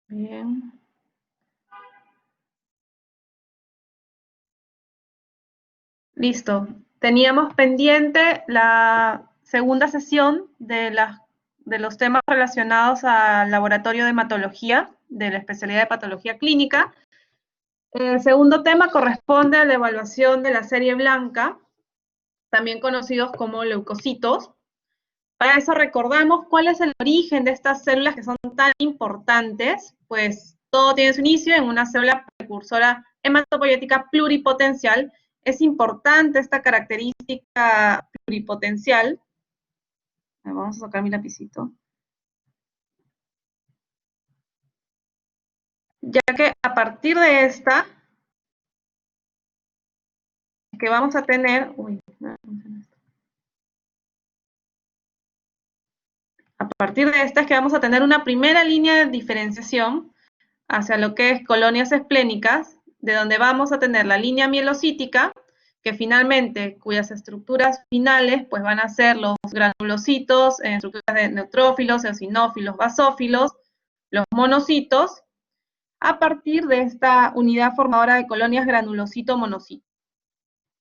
Bien. Listo. Teníamos pendiente la segunda sesión de los temas relacionados al laboratorio de hematología, de la especialidad de patología clínica. El segundo tema corresponde a la evaluación de la serie blanca, también conocidos como leucocitos. Para eso recordamos cuál es el origen de estas células que son tan importantes, pues todo tiene su inicio en una célula precursora hematopoyética pluripotencial. Es importante esta característica pluripotencial. Vamos a sacar mi lapicito. Ya que a partir de esta, que vamos a tener, a partir de esta es que vamos a tener una primera línea de diferenciación hacia lo que es colonias esplénicas, de donde vamos a tener la línea mielocítica, que finalmente, cuyas estructuras finales pues van a ser los granulocitos, estructuras de neutrófilos, eosinófilos, basófilos, los monocitos, a partir de esta unidad formadora de colonias granulocito-monocito.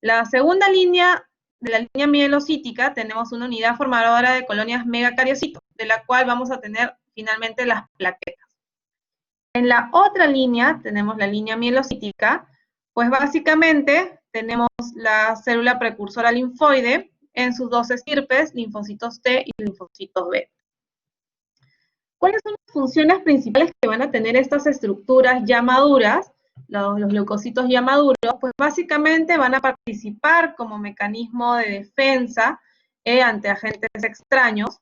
La segunda línea de la línea mielocítica tenemos una unidad formadora de colonias megacariocitos, de la cual vamos a tener finalmente las plaquetas. En la otra línea, tenemos la línea mielocítica, pues básicamente tenemos la célula precursora linfoide en sus dos estirpes, linfocitos T y linfocitos B. ¿Cuáles son las funciones principales que van a tener estas estructuras ya maduras, los leucocitos ya maduros? Pues básicamente van a participar como mecanismo de defensa ante agentes extraños.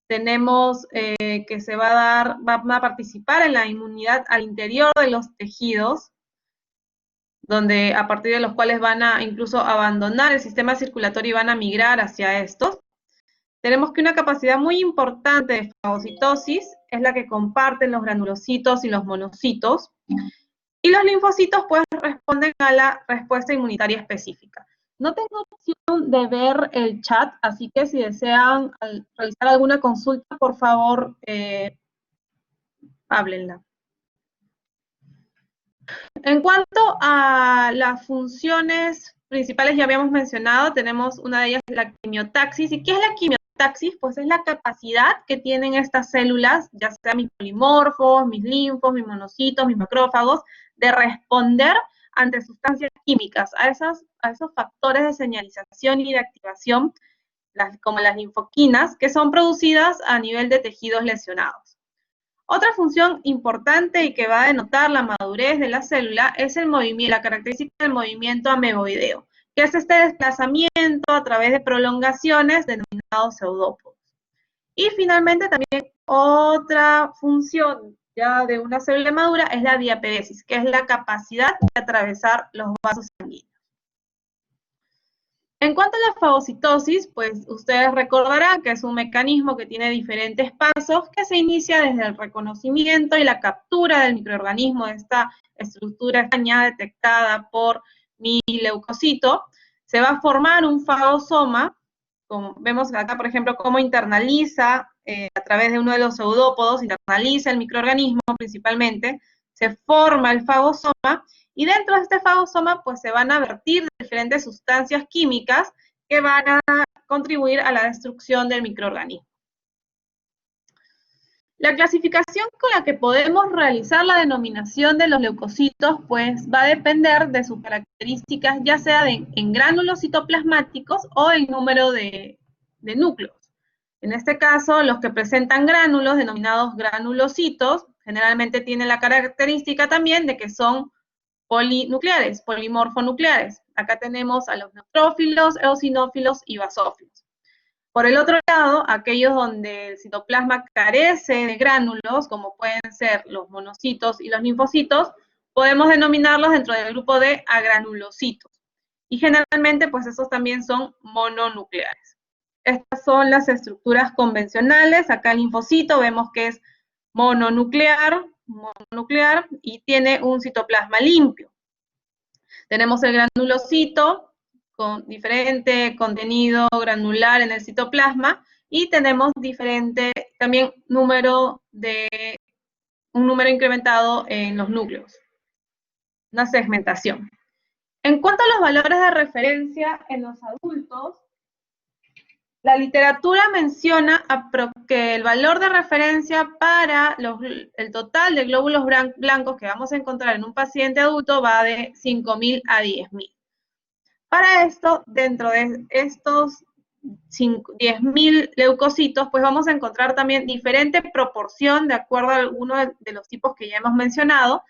Tenemos que se va a dar, van a participar en la inmunidad al interior de los tejidos, donde a partir de los cuales van a incluso abandonar el sistema circulatorio y van a migrar hacia estos. Tenemos que una capacidad muy importante de fagocitosis es la que comparten los granulocitos y los monocitos, y los linfocitos pues responden a la respuesta inmunitaria específica. No tengo opción de ver el chat, así que si desean realizar alguna consulta, por favor, háblenla. En cuanto a las funciones principales, ya habíamos mencionado, tenemos una de ellas la quimiotaxis. ¿Y qué es la quimiotaxis? Pues es la capacidad que tienen estas células, ya sea mis polimorfos, mis linfos, mis monocitos, mis macrófagos, de responder ante sustancias químicas, a esos factores de señalización y de activación, como las linfoquinas, que son producidas a nivel de tejidos lesionados. Otra función importante y que va a denotar la madurez de la célula es el movimiento, la característica del movimiento ameboideo, que es este desplazamiento a través de prolongaciones denominados pseudópodos. Y finalmente también otra función ya de una célula madura es la diapedesis, que es la capacidad de atravesar los vasos sanguíneos. En cuanto a la fagocitosis, pues ustedes recordarán que es un mecanismo que tiene diferentes pasos, que se inicia desde el reconocimiento y la captura del microorganismo de esta estructura extraña detectada por mi leucocito. Se va a formar un fagosoma, como vemos acá, por ejemplo, cómo internaliza a través de uno de los pseudópodos, internaliza el microorganismo principalmente, se forma el fagosoma, y dentro de este fagosoma pues se van a vertir diferentes sustancias químicas que van a contribuir a la destrucción del microorganismo. La clasificación con la que podemos realizar la denominación de los leucocitos pues va a depender de sus características, ya sea en gránulos citoplasmáticos o el número de núcleos. En este caso, los que presentan gránulos, denominados granulocitos, generalmente tienen la característica también de que son polinucleares, polimorfonucleares. Acá tenemos a los neutrófilos, eosinófilos y basófilos. Por el otro lado, aquellos donde el citoplasma carece de gránulos, como pueden ser los monocitos y los linfocitos, podemos denominarlos dentro del grupo de agranulocitos. Y generalmente, pues esos también son mononucleares. Estas son las estructuras convencionales. Acá el linfocito vemos que es mononuclear y tiene un citoplasma limpio. Tenemos el granulocito con diferente contenido granular en el citoplasma y tenemos diferente también número de un número incrementado en los núcleos, una segmentación. En cuanto a los valores de referencia en los adultos, la literatura menciona que el valor de referencia para el total de glóbulos blancos que vamos a encontrar en un paciente adulto va de 5.000 a 10.000. Para esto, dentro de estos 10.000 leucocitos, pues vamos a encontrar también diferente proporción de acuerdo a alguno de los tipos que ya hemos mencionado.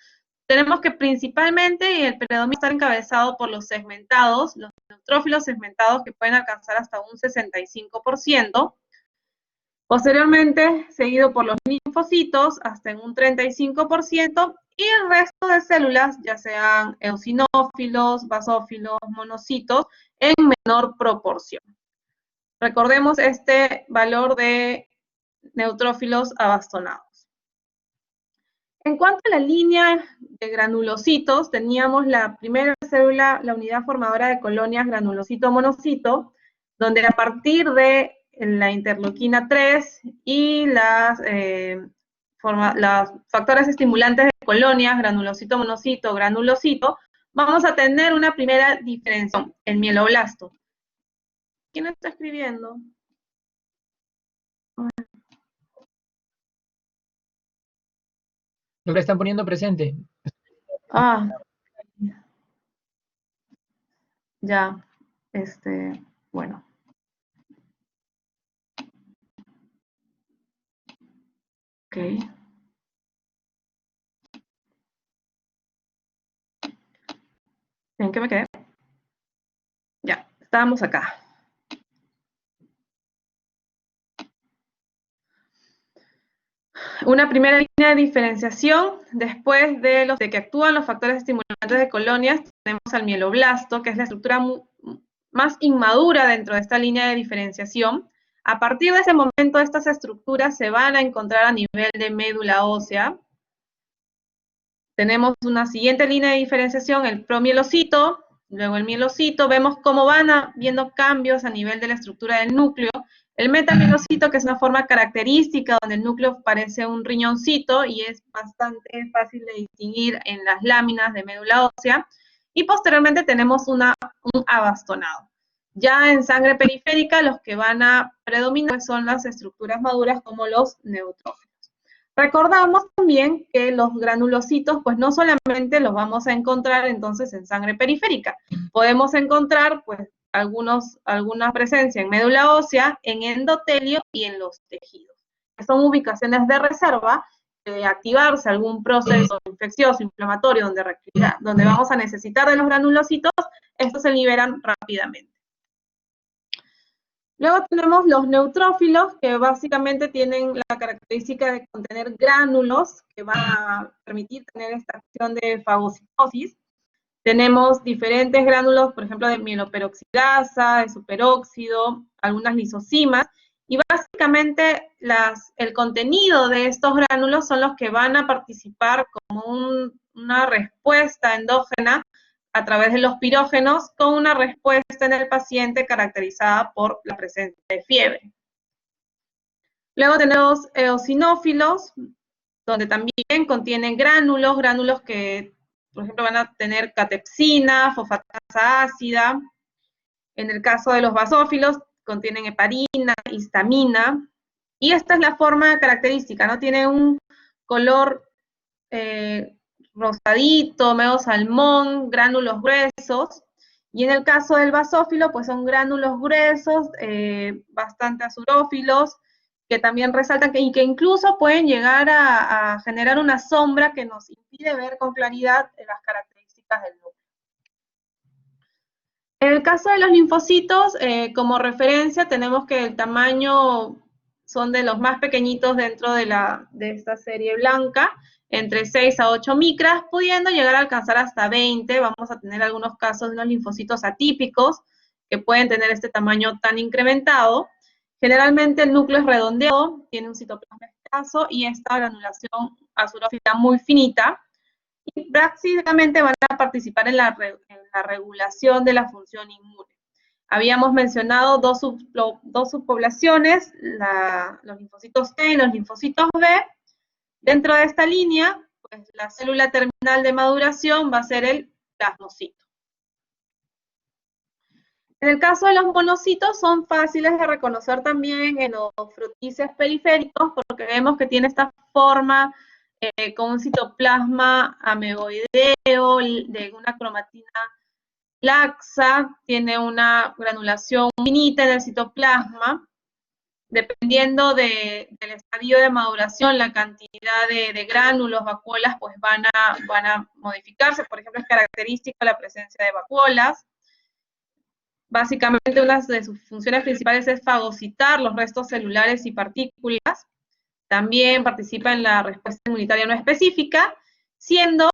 Tenemos que principalmente el predominio está encabezado por los segmentados, los neutrófilos segmentados que pueden alcanzar hasta un 65%. Posteriormente, seguido por los linfocitos hasta en un 35%, y el resto de células, ya sean eosinófilos, basófilos, monocitos, en menor proporción. Recordemos este valor de neutrófilos abastonados. En cuanto a la línea de granulocitos, teníamos la primera célula, la unidad formadora de colonias granulocito-monocito, donde a partir de la interleuquina 3 y los factores estimulantes de colonias, granulocito-monocito, granulocito, vamos a tener una primera diferenciación, el mieloblasto. ¿Quién está escribiendo? Lo que están poniendo presente. Ah, ya, bueno. Ok. ¿En qué me quedé? Ya, estábamos acá. Una primera línea de diferenciación, después de que actúan los factores estimulantes de colonias, tenemos al mieloblasto, que es la estructura más inmadura dentro de esta línea de diferenciación. A partir de ese momento, estas estructuras se van a encontrar a nivel de médula ósea. Tenemos una siguiente línea de diferenciación, el promielocito, luego el mielocito. Vemos cómo van viendo cambios a nivel de la estructura del núcleo. El metamielocito, que es una forma característica donde el núcleo parece un riñoncito y es bastante fácil de distinguir en las láminas de médula ósea. Y posteriormente tenemos un abastonado. Ya en sangre periférica, los que van a predominar son las estructuras maduras como los neutrófilos. Recordamos también que los granulocitos, pues no solamente los vamos a encontrar entonces en sangre periférica, podemos encontrar pues alguna presencia en médula ósea, en endotelio y en los tejidos. Son ubicaciones de reserva de activarse algún proceso infeccioso, inflamatorio, donde vamos a necesitar de los granulocitos, estos se liberan rápidamente. Luego tenemos los neutrófilos, que básicamente tienen la característica de contener gránulos que van a permitir tener esta acción de fagocitosis. Tenemos diferentes gránulos, por ejemplo, de mieloperoxidasa, de superóxido, algunas lisosimas, y básicamente el contenido de estos gránulos son los que van a participar como una respuesta endógena a través de los pirógenos con una respuesta en el paciente caracterizada por la presencia de fiebre. Luego tenemos eosinófilos, donde también contienen gránulos que, por ejemplo, van a tener catepsina, fosfatasa ácida. En el caso de los basófilos, contienen heparina, histamina. Y esta es la forma característica, ¿no? Tiene un color rosadito, medio salmón, gránulos gruesos, y en el caso del basófilo, pues son gránulos gruesos, bastante azurófilos, que también resaltan y que incluso pueden llegar a generar una sombra que nos impide ver con claridad las características del núcleo. En el caso de los linfocitos, como referencia, tenemos que el tamaño son de los más pequeñitos dentro de esta serie blanca, entre 6 a 8 micras, pudiendo llegar a alcanzar hasta 20. Vamos a tener algunos casos de los linfocitos atípicos que pueden tener este tamaño tan incrementado. Generalmente el núcleo es redondeado, tiene un citoplasma escaso y esta granulación azurófila muy finita. Y básicamente van a participar en la regulación de la función inmune. Habíamos mencionado dos subpoblaciones, los linfocitos T y los linfocitos B, Dentro de esta línea, pues la célula terminal de maduración va a ser el plasmocito. En el caso de los monocitos, son fáciles de reconocer también en los frotíceos periféricos, porque vemos que tiene esta forma con un citoplasma ameboideo, de una cromatina laxa, tiene una granulación finita en el citoplasma. Dependiendo del estadio de maduración, la cantidad de gránulos, vacuolas, pues van a modificarse. Por ejemplo, es característica la presencia de vacuolas. Básicamente, una de sus funciones principales es fagocitar los restos celulares y partículas. También participa en la respuesta inmunitaria no específica, siendo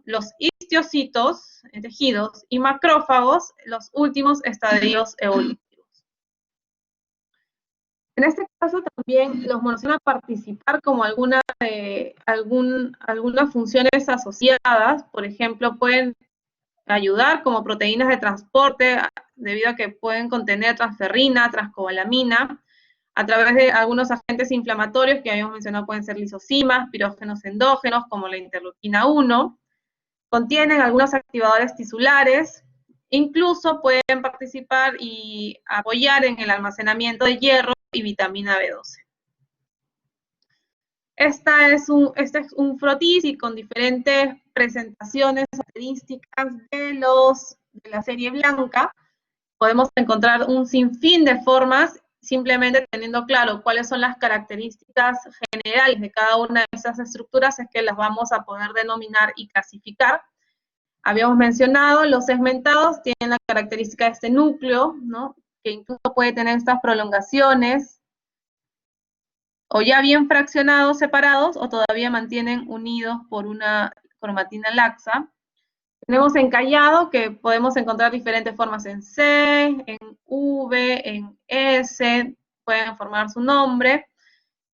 los histocitos, tejidos, y macrófagos los últimos estadios evolutivos. En este caso también los monocitos van a participar como algunas funciones asociadas. Por ejemplo, pueden ayudar como proteínas de transporte, debido a que pueden contener transferrina, transcobalamina, a través de algunos agentes inflamatorios que habíamos mencionado, pueden ser lisocimas, pirógenos endógenos, como la interleuquina 1, contienen algunos activadores tisulares, incluso pueden participar y apoyar en el almacenamiento de hierro y vitamina B12. Este es un frotis con diferentes presentaciones características de la serie blanca. Podemos encontrar un sinfín de formas, simplemente teniendo claro cuáles son las características generales de cada una de esas estructuras, es que las vamos a poder denominar y clasificar. Habíamos mencionado, los segmentados tienen la característica de este núcleo, ¿no?, que incluso puede tener estas prolongaciones, o ya bien fraccionados, separados, o todavía mantienen unidos por una cromatina laxa. Tenemos encallado, que podemos encontrar diferentes formas en C, en V, en S, pueden formar su nombre,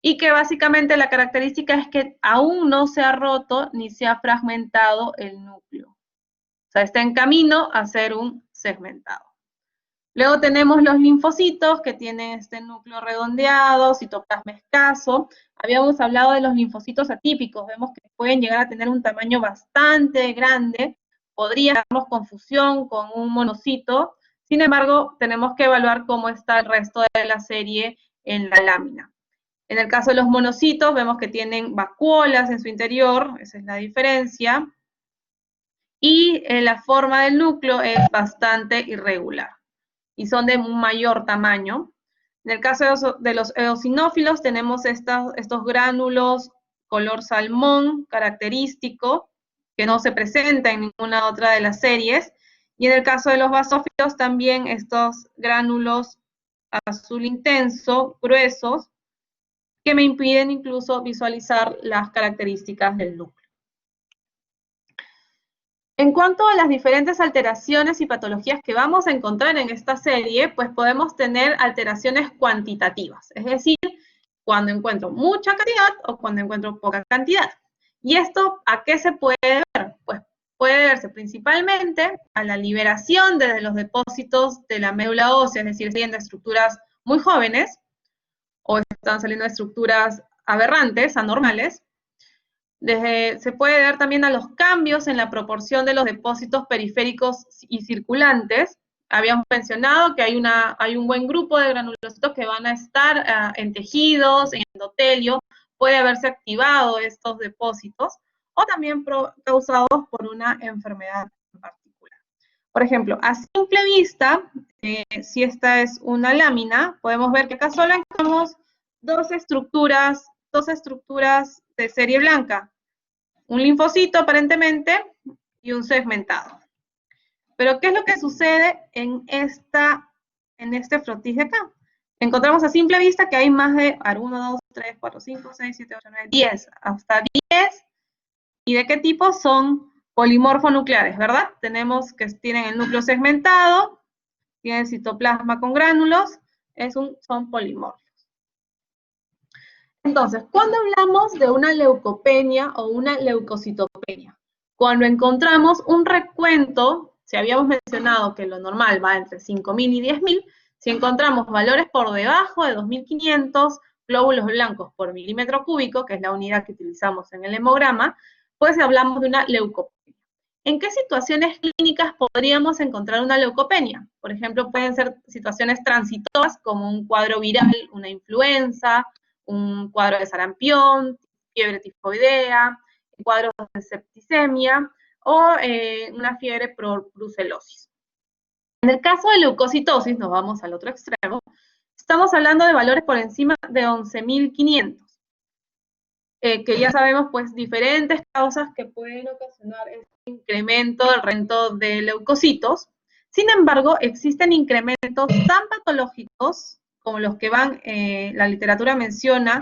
y que básicamente la característica es que aún no se ha roto ni se ha fragmentado el núcleo. O sea, está en camino a ser un segmentado. Luego tenemos los linfocitos, que tienen este núcleo redondeado, citoplasma escaso. Habíamos hablado de los linfocitos atípicos, vemos que pueden llegar a tener un tamaño bastante grande, podría darnos confusión con un monocito. Sin embargo, tenemos que evaluar cómo está el resto de la serie en la lámina. En el caso de los monocitos, vemos que tienen vacuolas en su interior, esa es la diferencia, y la forma del núcleo es bastante irregular, y son de un mayor tamaño. En el caso de los eosinófilos, tenemos estos gránulos color salmón característico, que no se presenta en ninguna otra de las series, y en el caso de los basófilos también estos gránulos azul intenso, gruesos, que me impiden incluso visualizar las características del núcleo. En cuanto a las diferentes alteraciones y patologías que vamos a encontrar en esta serie, pues podemos tener alteraciones cuantitativas, es decir, cuando encuentro mucha cantidad o cuando encuentro poca cantidad. ¿Y esto a qué se puede ver? Pues puede verse principalmente a la liberación desde los depósitos de la médula ósea, es decir, siguen de estructuras muy jóvenes o están saliendo de estructuras aberrantes, anormales. Se puede ver también a los cambios en la proporción de los depósitos periféricos y circulantes. Habíamos mencionado que hay un buen grupo de granulocitos que van a estar en tejidos, en endotelio, puede haberse activado estos depósitos, o también causados por una enfermedad en particular. Por ejemplo, a simple vista, si esta es una lámina, podemos ver que acá solo encontramos dos estructuras de serie blanca, un linfocito aparentemente y un segmentado. Pero ¿qué es lo que sucede en este frotis de acá? Encontramos a simple vista que hay más de 1, 2, 3, 4, 5, 6, 7, 8, 9, 10, hasta 10. ¿Y de qué tipo? Son polimorfonucleares, ¿verdad? Tenemos que tienen el núcleo segmentado, tienen citoplasma con gránulos, son polimorfos. Entonces, ¿cuándo hablamos de una leucopenia o una leucocitopenia? Cuando encontramos un recuento, si habíamos mencionado que lo normal va entre 5.000 y 10.000, si encontramos valores por debajo de 2.500, glóbulos blancos por milímetro cúbico, que es la unidad que utilizamos en el hemograma, pues hablamos de una leucopenia. ¿En qué situaciones clínicas podríamos encontrar una leucopenia? Por ejemplo, pueden ser situaciones transitorias como un cuadro viral, una influenza, un cuadro de sarampión, fiebre tifoidea, cuadros de septicemia o una fiebre por brucelosis. En el caso de leucocitosis, nos vamos al otro extremo, estamos hablando de valores por encima de 11.500. Que ya sabemos, pues, diferentes causas que pueden ocasionar este incremento del rendimiento de leucocitos. Sin embargo, existen incrementos tan patológicos como los que la literatura menciona,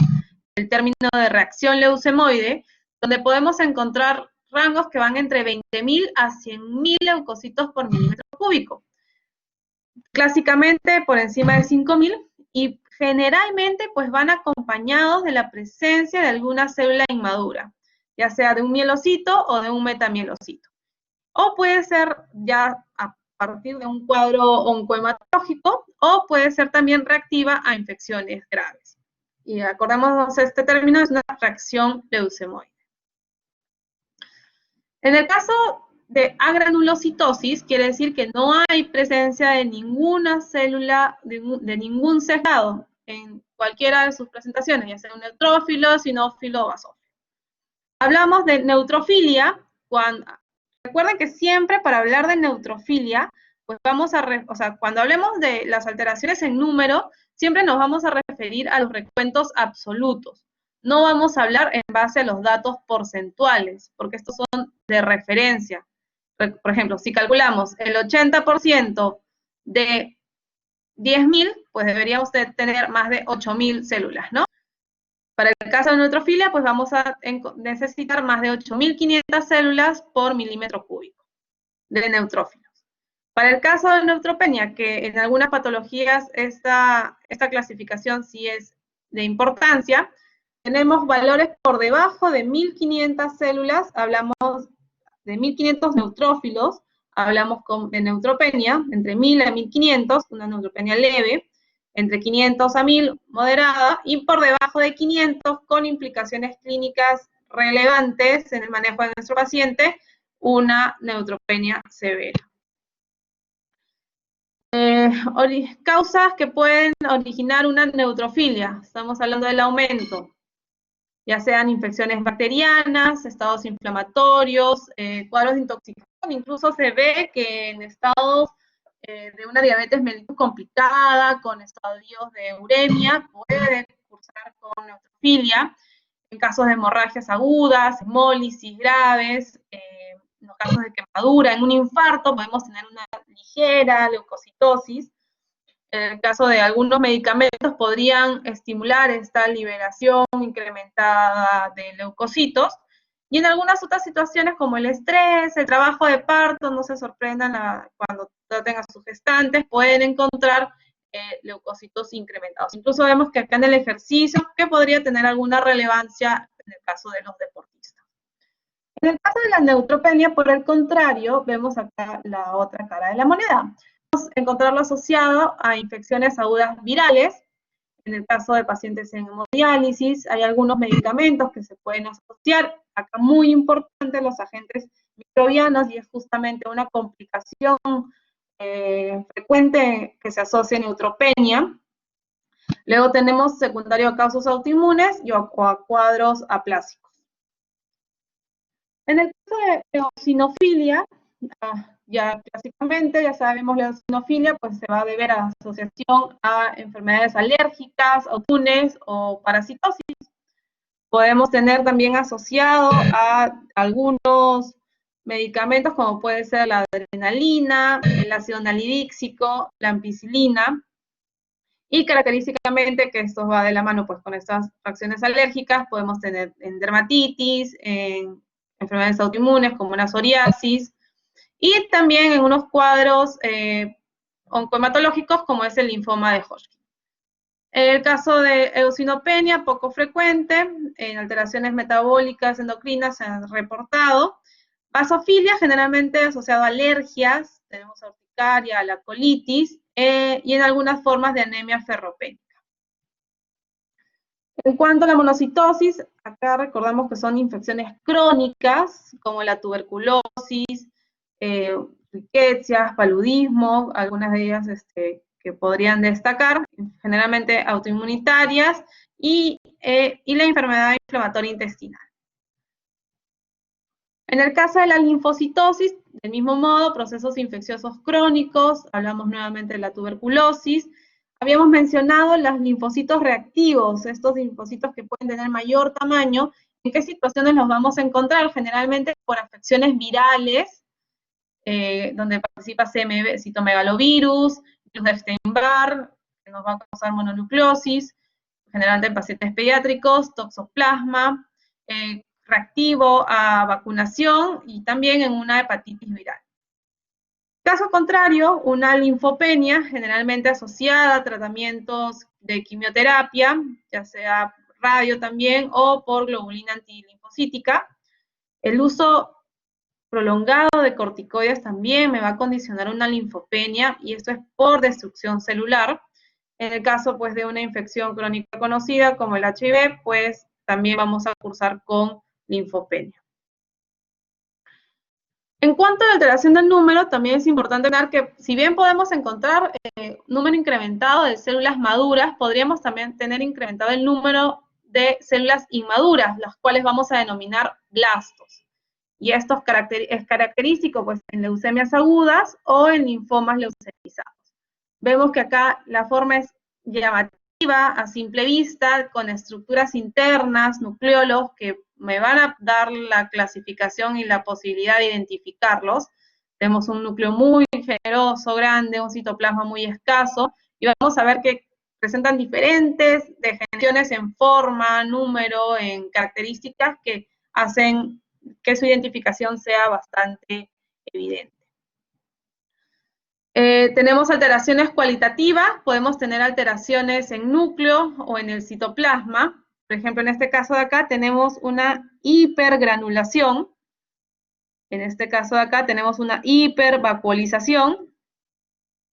el término de reacción leucemoide, donde podemos encontrar rangos que van entre 20.000 a 100.000 leucocitos por milímetro cúbico. Clásicamente por encima de 5.000 y generalmente pues van acompañados de la presencia de alguna célula inmadura, ya sea de un mielocito o de un metamielocito. O puede ser ya a partir de un cuadro oncohematológico o puede ser también reactiva a infecciones graves. Y acordamos, este término es una reacción leucemoide. En el caso de agranulocitosis, quiere decir que no hay presencia de ninguna célula, de ningún sesgado en cualquiera de sus presentaciones, ya sea un neutrófilo, sinófilo o basófilo. Hablamos de neutrofilia, recuerden que siempre para hablar de neutrofilia, pues cuando hablemos de las alteraciones en número, siempre nos vamos a referir a los recuentos absolutos. No vamos a hablar en base a los datos porcentuales, porque estos son de referencia. Por ejemplo, si calculamos el 80% de 10.000, pues deberíamos tener más de 8.000 células, ¿no? Para el caso de neutrofilia, pues vamos a necesitar más de 8.500 células por milímetro cúbico de neutrófilos. Para el caso de neutropenia, que en algunas patologías esta clasificación sí es de importancia, tenemos valores por debajo de 1.500 células, hablamos de 1.500 neutrófilos, hablamos de neutropenia, entre 1.000 a 1.500, una neutropenia leve, entre 500 a 1.000, moderada, y por debajo de 500, con implicaciones clínicas relevantes en el manejo de nuestro paciente, una neutropenia severa. Causas que pueden originar una neutrofilia, estamos hablando del aumento, ya sean infecciones bacterianas, estados inflamatorios, cuadros de intoxicación, incluso se ve que en estados de una diabetes mellitus complicada, con estadios de uremia, puede cursar con neutrofilia, en casos de hemorragias agudas, hemólisis graves, en los casos de quemadura, en un infarto podemos tener una ligera leucocitosis. En el caso de algunos medicamentos podrían estimular esta liberación incrementada de leucocitos. Y en algunas otras situaciones como el estrés, el trabajo de parto, no se sorprendan cuando traten a sus gestantes, pueden encontrar leucocitos incrementados. Incluso vemos que acá en el ejercicio que podría tener alguna relevancia en el caso de los deportistas. En el caso de la neutropenia, por el contrario, vemos acá la otra cara de la moneda. Podemos encontrarlo asociado a infecciones agudas virales. En el caso de pacientes en hemodiálisis, hay algunos medicamentos que se pueden asociar. Acá muy importante los agentes microbianos, y es justamente una complicación frecuente que se asocia a neutropenia. Luego tenemos secundario a causas autoinmunes y a cuadros aplásicos. En el caso de eosinofilia, ya clásicamente, ya sabemos, la eosinofilia pues se va a deber a asociación a enfermedades alérgicas, autoinmunes o parasitosis. Podemos tener también asociado a algunos medicamentos como puede ser la adrenalina, el ácido nalidíxico, la ampicilina, y característicamente, que esto va de la mano pues con estas reacciones alérgicas, podemos tener en dermatitis, en enfermedades autoinmunes como una psoriasis, y también en unos cuadros oncohematológicos como es el linfoma de Hodgkin. En el caso de eosinopenia, poco frecuente, en alteraciones metabólicas endocrinas se han reportado. Basofilia, generalmente asociado a alergias, tenemos la urticaria, la colitis, y en algunas formas de anemia ferropénica. En cuanto a la monocitosis, acá recordamos que son infecciones crónicas, como la tuberculosis, riquecias, paludismo, algunas de ellas que podrían destacar, generalmente autoinmunitarias, y la enfermedad inflamatoria intestinal. En el caso de la linfocitosis, del mismo modo, procesos infecciosos crónicos, hablamos nuevamente de la tuberculosis. Habíamos mencionado los linfocitos reactivos, estos linfocitos que pueden tener mayor tamaño. ¿En qué situaciones los vamos a encontrar? Generalmente por afecciones virales, donde participa citomegalovirus, virus de Epstein-Barr, que nos va a causar mononucleosis, generalmente en pacientes pediátricos, toxoplasma, reactivo a vacunación y también en una hepatitis viral. Caso contrario, una linfopenia, generalmente asociada a tratamientos de quimioterapia, ya sea radio también o por globulina antilinfocítica. El uso prolongado de corticoides también me va a condicionar una linfopenia, y esto es por destrucción celular. En el caso pues de una infección crónica conocida como el HIV, pues también vamos a cursar con linfopenia. En cuanto a la alteración del número, también es importante ver que si bien podemos encontrar número incrementado de células maduras, podríamos también tener incrementado el número de células inmaduras, las cuales vamos a denominar blastos. Y esto es característico pues, en leucemias agudas o en linfomas leucemizados. Vemos que acá la forma es llamativa a simple vista, con estructuras internas, nucleolos, que me van a dar la clasificación y la posibilidad de identificarlos. Tenemos un núcleo muy generoso, grande, un citoplasma muy escaso, y vamos a ver que presentan diferentes degeneraciones en forma, número, en características que hacen que su identificación sea bastante evidente. Tenemos alteraciones cualitativas, podemos tener alteraciones en núcleo o en el citoplasma. Por ejemplo, en este caso de acá tenemos una hipergranulación. En este caso de acá tenemos una hipervacuolización.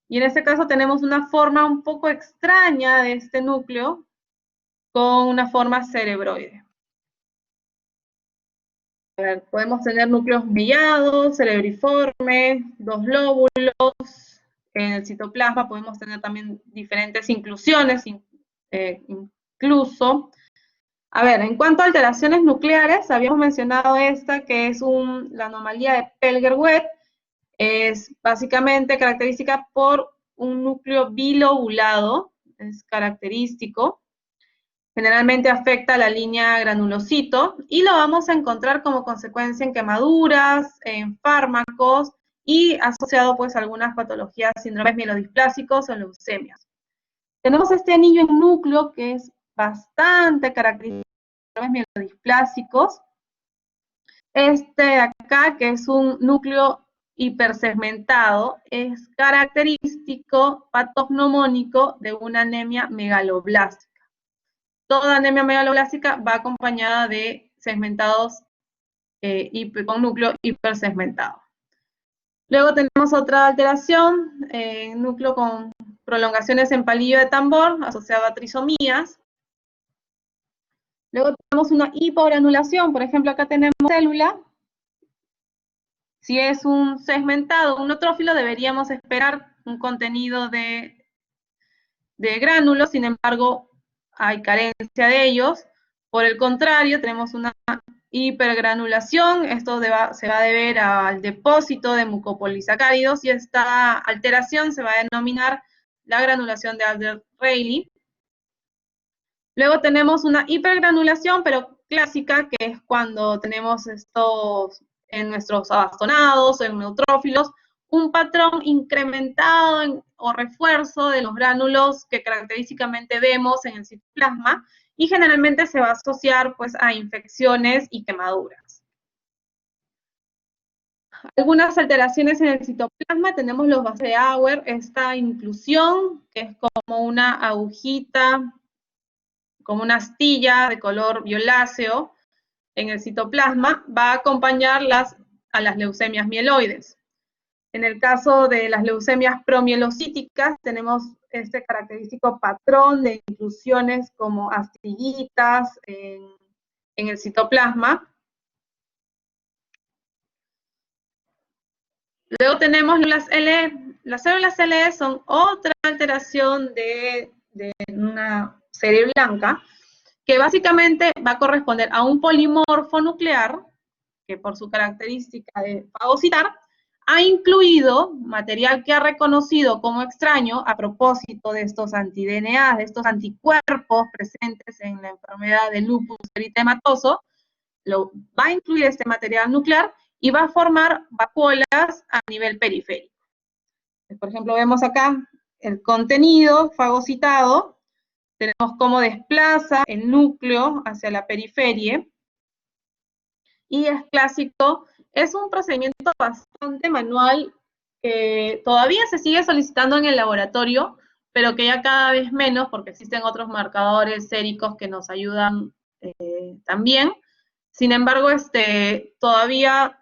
Y en este caso tenemos una forma un poco extraña de este núcleo con una forma cerebroide. A ver, podemos tener núcleos mellados, cerebriformes, dos lóbulos. En el citoplasma podemos tener también diferentes inclusiones, incluso. A ver, en cuanto a alteraciones nucleares, habíamos mencionado esta, que es la anomalía de Pelger-Webb. Es básicamente característica por un núcleo bilobulado, es característico. Generalmente afecta a la línea granulocito y lo vamos a encontrar como consecuencia en quemaduras, en fármacos y asociado pues a algunas patologías, síndromes mielodisplásicos o leucemias. Tenemos este anillo en núcleo que es bastante característico de síndromes mielodisplásicos. Este acá, que es un núcleo hipersegmentado, es característico patognomónico de una anemia megaloblástica. Toda anemia megaloblástica va acompañada de segmentados con núcleo hipersegmentado. Luego tenemos otra alteración, núcleo con prolongaciones en palillo de tambor asociado a trisomías. Luego tenemos una hipogranulación, por ejemplo, acá tenemos célula. Si es un segmentado, un neutrófilo, deberíamos esperar un contenido de gránulos, sin embargo, hay carencia de ellos. Por el contrario, tenemos una hipergranulación, esto se va a deber al depósito de mucopolisacáridos y esta alteración se va a denominar la granulación de Alder-Rayleigh. Luego tenemos una hipergranulación, pero clásica, que es cuando tenemos estos en nuestros abastonados, en neutrófilos, un patrón incrementado o refuerzo de los gránulos que característicamente vemos en el citoplasma y generalmente se va a asociar pues, a infecciones y quemaduras. Algunas alteraciones en el citoplasma, tenemos los bases de Auer, esta inclusión, que es como una agujita, como una astilla de color violáceo en el citoplasma, va a acompañar a las leucemias mieloides. En el caso de las leucemias promielocíticas, tenemos este característico patrón de inclusiones como astillitas en el citoplasma. Luego tenemos las LE. Las células LE son otra alteración de una serie blanca, que básicamente va a corresponder a un polimorfo nuclear, que por su característica de fagocitar, ha incluido material que ha reconocido como extraño a propósito de estos anti-DNA, de estos anticuerpos presentes en la enfermedad de lupus eritematoso. Va a incluir este material nuclear y va a formar vacuolas a nivel periférico. Por ejemplo, vemos acá el contenido fagocitado, tenemos cómo desplaza el núcleo hacia la periferia, y es clásico, es un procedimiento bastante manual que todavía se sigue solicitando en el laboratorio, pero que ya cada vez menos, porque existen otros marcadores séricos que nos ayudan también. Sin embargo, todavía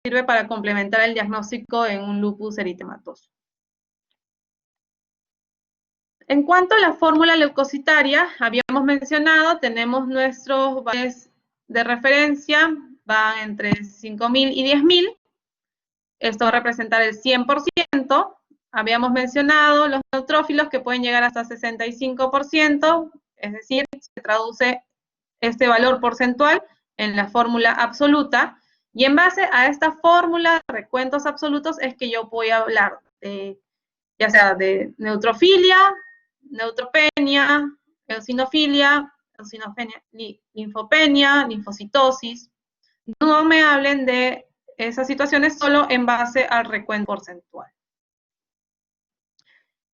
sirve para complementar el diagnóstico en un lupus eritematoso. En cuanto a la fórmula leucocitaria, habíamos mencionado, tenemos nuestros valores de referencia, van entre 5.000 y 10.000. Esto va a representar el 100%. Habíamos mencionado los neutrófilos que pueden llegar hasta 65%, es decir, se traduce este valor porcentual en la fórmula absoluta, y en base a esta fórmula de recuentos absolutos es que yo voy a hablar ya sea de neutrofilia, neutropenia, eosinofilia, linfopenia, linfocitosis. No me hablen de esas situaciones solo en base al recuento porcentual.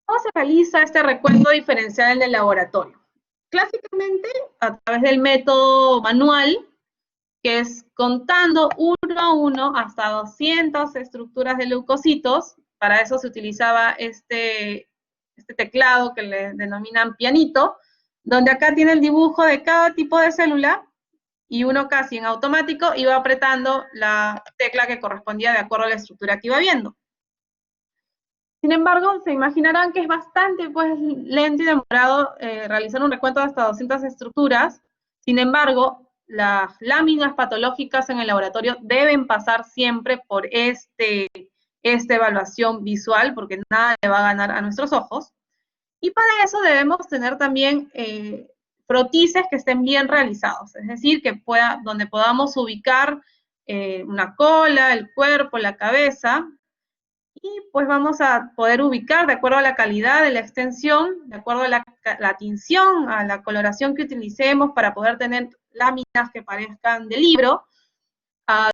¿Cómo se realiza este recuento diferencial en el laboratorio? Clásicamente, a través del método manual, que es contando uno a uno hasta 200 estructuras de leucocitos. Para eso se utilizaba este teclado que le denominan pianito, donde acá tiene el dibujo de cada tipo de célula, y uno casi en automático iba apretando la tecla que correspondía de acuerdo a la estructura que iba viendo. Sin embargo, se imaginarán que es bastante lento y demorado realizar un recuento de hasta 200 estructuras. Sin embargo, las láminas patológicas en el laboratorio deben pasar siempre por esta evaluación visual, porque nada le va a ganar a nuestros ojos. Y para eso debemos tener también frotices que estén bien realizados, es decir, donde podamos ubicar una cola, el cuerpo, la cabeza, y pues vamos a poder ubicar de acuerdo a la calidad de la extensión, de acuerdo a la tinción, a la coloración que utilicemos para poder tener láminas que parezcan de libro,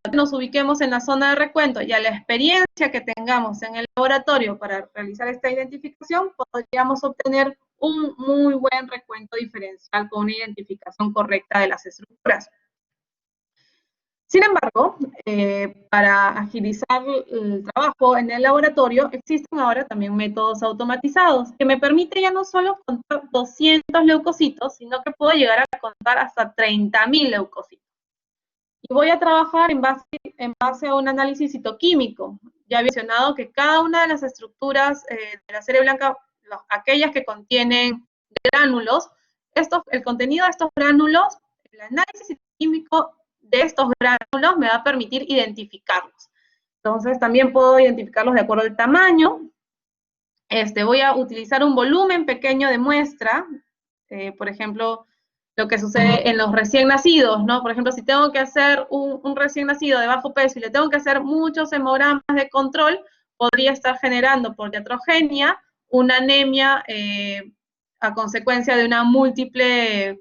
que nos ubiquemos en la zona de recuento y a la experiencia que tengamos en el laboratorio para realizar esta identificación, podríamos obtener un muy buen recuento diferencial con una identificación correcta de las estructuras. Sin embargo, para agilizar el trabajo en el laboratorio, existen ahora también métodos automatizados que me permiten ya no solo contar 200 leucocitos, sino que puedo llegar a contar hasta 30.000 leucocitos. Y voy a trabajar en base a un análisis citoquímico. Ya había mencionado que cada una de las estructuras de la serie blanca, aquellas que contienen gránulos, el contenido de estos gránulos, el análisis citoquímico de estos gránulos me va a permitir identificarlos. Entonces también puedo identificarlos de acuerdo al tamaño. Voy a utilizar un volumen pequeño de muestra, por ejemplo, lo que sucede en los recién nacidos, ¿no? Por ejemplo, si tengo que hacer un recién nacido de bajo peso y le tengo que hacer muchos hemogramas de control, podría estar generando por iatrogenia una anemia a consecuencia de una múltiples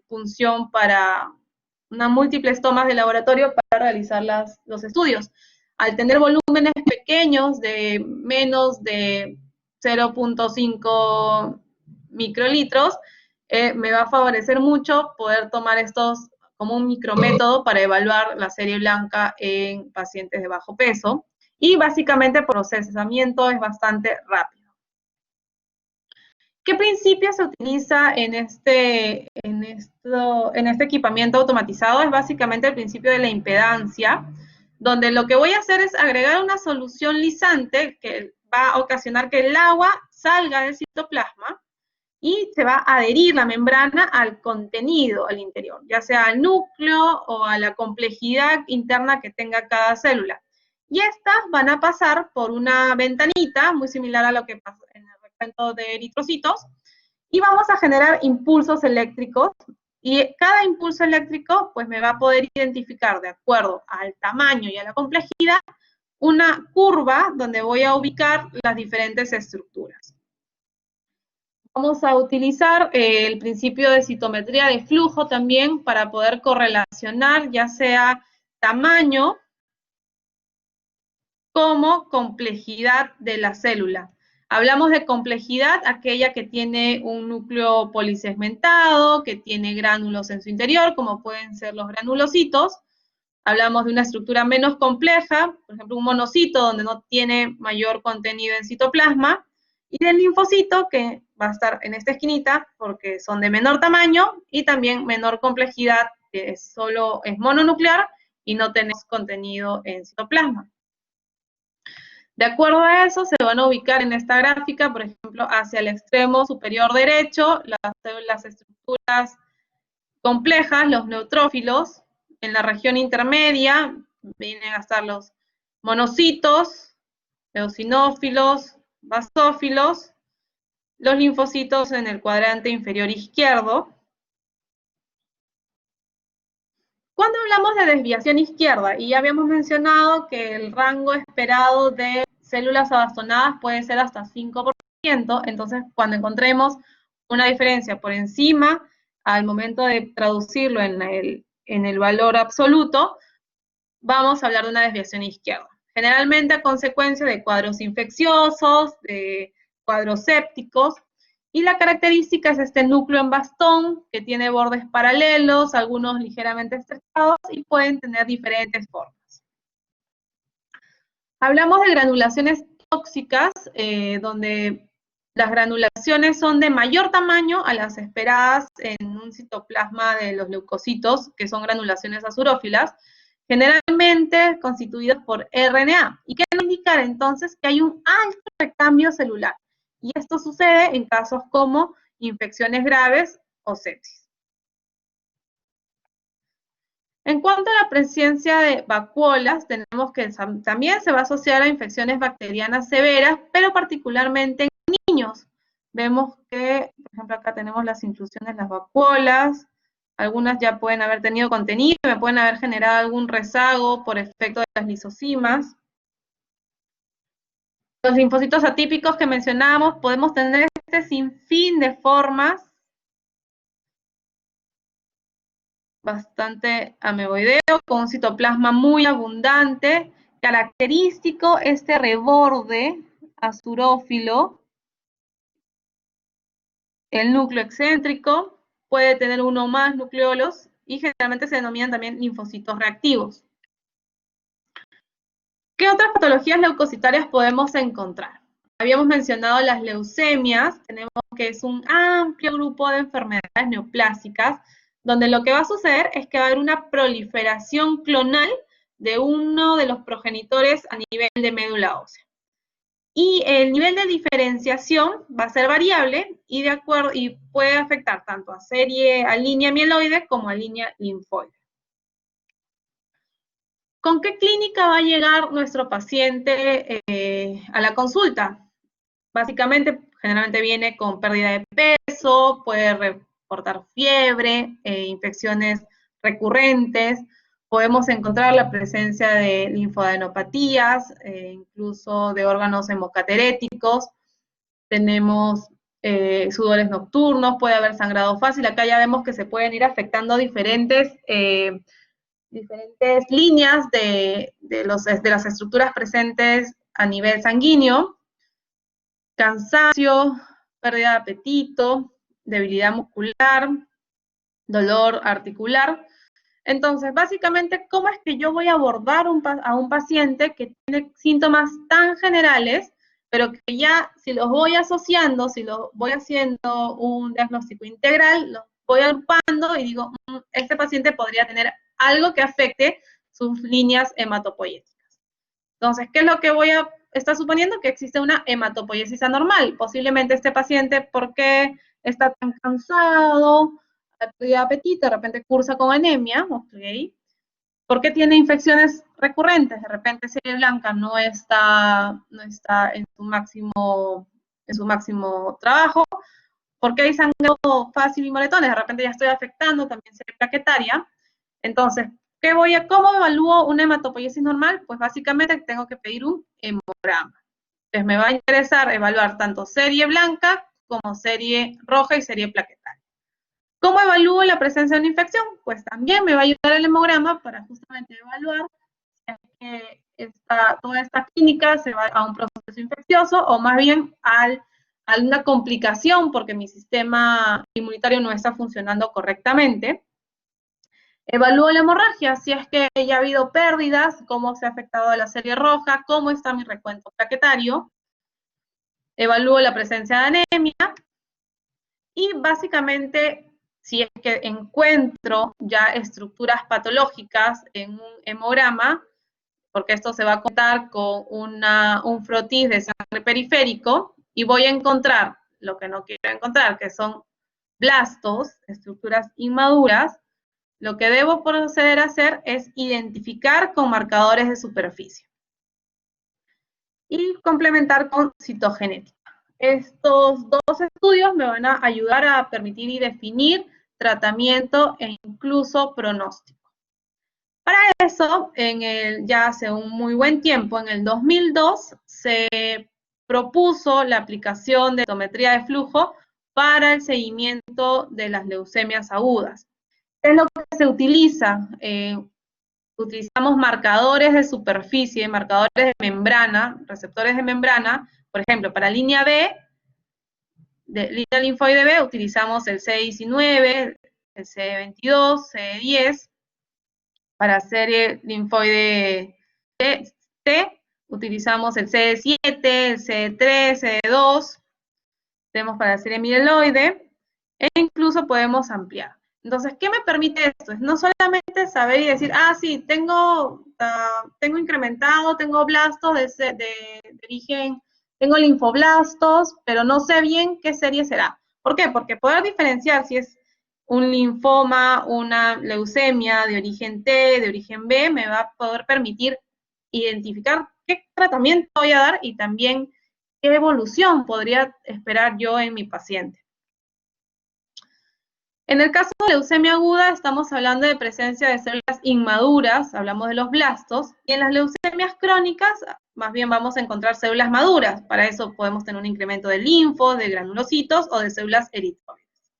tomas de laboratorio para realizar los estudios. Al tener volúmenes pequeños de menos de 0.5 microlitros, me va a favorecer mucho poder tomar estos como un micrométodo para evaluar la serie blanca en pacientes de bajo peso. Y básicamente el procesamiento es bastante rápido. ¿Qué principio se utiliza en este equipamiento automatizado? Es básicamente el principio de la impedancia, donde lo que voy a hacer es agregar una solución lisante que va a ocasionar que el agua salga del citoplasma y se va a adherir la membrana al contenido al interior, ya sea al núcleo o a la complejidad interna que tenga cada célula. Y estas van a pasar por una ventanita, muy similar a lo que pasa en el recuento de eritrocitos, y vamos a generar impulsos eléctricos, y cada impulso eléctrico pues me va a poder identificar de acuerdo al tamaño y a la complejidad una curva donde voy a ubicar las diferentes estructuras. Vamos a utilizar el principio de citometría de flujo también para poder correlacionar ya sea tamaño como complejidad de la célula. Hablamos de complejidad, aquella que tiene un núcleo polisegmentado, que tiene gránulos en su interior, como pueden ser los granulocitos. Hablamos de una estructura menos compleja, por ejemplo, un monocito donde no tiene mayor contenido en citoplasma, y del linfocito, que va a estar en esta esquinita, porque son de menor tamaño y también menor complejidad, que solo es mononuclear y no tenemos contenido en citoplasma. De acuerdo a eso, se van a ubicar en esta gráfica, por ejemplo, hacia el extremo superior derecho, las estructuras complejas, los neutrófilos. En la región intermedia vienen a estar los monocitos, eosinófilos, basófilos, los linfocitos en el cuadrante inferior izquierdo. Cuando hablamos de desviación izquierda, y ya habíamos mencionado que el rango esperado de células abastonadas puede ser hasta 5%, entonces cuando encontremos una diferencia por encima, al momento de traducirlo en el valor absoluto, vamos a hablar de una desviación izquierda. Generalmente a consecuencia de cuadros infecciosos, de cuadros sépticos, y la característica es este núcleo en bastón, que tiene bordes paralelos, algunos ligeramente estrechados, y pueden tener diferentes formas. Hablamos de granulaciones tóxicas, donde las granulaciones son de mayor tamaño a las esperadas en un citoplasma de los leucocitos, que son granulaciones azurófilas, generalmente constituidas por RNA. ¿Y qué nos indica entonces? Que hay un alto recambio celular. Y esto sucede en casos como infecciones graves o sepsis. En cuanto a la presencia de vacuolas, tenemos que también se va a asociar a infecciones bacterianas severas, pero particularmente en niños. Vemos que, por ejemplo, acá tenemos las inclusiones de las vacuolas, algunas ya pueden haber tenido contenido, me pueden haber generado algún rezago por efecto de las lisosimas. Los linfocitos atípicos que mencionábamos, podemos tener este sinfín de formas, bastante ameboideo, con un citoplasma muy abundante, característico este reborde azurófilo, el núcleo excéntrico, puede tener uno o más nucleolos, y generalmente se denominan también linfocitos reactivos. ¿Qué otras patologías leucocitarias podemos encontrar? Habíamos mencionado las leucemias, tenemos que es un amplio grupo de enfermedades neoplásicas, donde lo que va a suceder es que va a haber una proliferación clonal de uno de los progenitores a nivel de médula ósea. Y el nivel de diferenciación va a ser variable y, y puede afectar tanto a línea mieloide como a línea linfoide. ¿Con qué clínica va a llegar nuestro paciente a la consulta? Básicamente, generalmente viene con pérdida de peso, puede reportar fiebre, infecciones recurrentes, podemos encontrar la presencia de linfadenopatías, incluso de órganos hemocateréticos, tenemos sudores nocturnos, puede haber sangrado fácil, acá ya vemos que se pueden ir afectando diferentes líneas de las estructuras presentes a nivel sanguíneo, cansancio, pérdida de apetito, debilidad muscular, dolor articular. Entonces, básicamente, ¿cómo es que yo voy a abordar a un paciente que tiene síntomas tan generales, pero que ya si los voy asociando, si los voy haciendo un diagnóstico integral, los voy agrupando y digo, este paciente podría tener algo que afecte sus líneas hematopoyéticas? Entonces, ¿qué es lo que voy a está suponiendo que existe una hematopoiesis anormal. Posiblemente este paciente, ¿por qué está tan cansado? De apetito, de repente cursa con anemia, ¿ok? ¿Por qué tiene infecciones recurrentes? De repente serie blanca no está en su máximo trabajo. ¿Por qué hay sangrado fácil y moretones? De repente ya estoy afectando también serie plaquetaria. Entonces, ¿cómo evalúo una hematopoiesis normal? Pues básicamente tengo que pedir un hemograma. Entonces me va a interesar evaluar tanto serie blanca como serie roja y serie plaquetaria. ¿Cómo evalúo la presencia de una infección? Pues también me va a ayudar el hemograma para justamente evaluar si es que toda esta clínica se va a un proceso infeccioso o más bien a una complicación porque mi sistema inmunitario no está funcionando correctamente. Evalúo la hemorragia, si es que ya ha habido pérdidas, cómo se ha afectado la serie roja, cómo está mi recuento plaquetario. Evalúo la presencia de anemia y básicamente si es que encuentro ya estructuras patológicas en un hemograma, porque esto se va a contar con un frotis de sangre periférico, y voy a encontrar lo que no quiero encontrar, que son blastos, estructuras inmaduras. Lo que debo proceder a hacer es identificar con marcadores de superficie y complementar con citogenética. Estos dos estudios me van a ayudar a permitir y definir tratamiento e incluso pronóstico. Para eso, ya hace un muy buen tiempo, en el 2002, se propuso la aplicación de cytometría de flujo para el seguimiento de las leucemias agudas. ¿Qué es lo que se utiliza? Utilizamos marcadores de superficie, marcadores de membrana, receptores de membrana. Por ejemplo, para línea B, línea linfoide B, utilizamos el CD19, el CD22, CD10. Para serie linfoide T, utilizamos el CD7, el CD3, CD2. Tenemos para la serie mieloide, e incluso podemos ampliar. Entonces, ¿qué me permite esto? Es no solamente saber y decir, sí, tengo incrementado, tengo blastos de origen, tengo linfoblastos, pero no sé bien qué serie será. ¿Por qué? Porque poder diferenciar si es un linfoma, una leucemia de origen T, de origen B, me va a poder permitir identificar qué tratamiento voy a dar y también qué evolución podría esperar yo en mi paciente. En el caso de leucemia aguda, estamos hablando de presencia de células inmaduras, hablamos de los blastos, y en las leucemias crónicas, más bien vamos a encontrar células maduras. Para eso podemos tener un incremento de linfos, de granulocitos o de células eritrocitas.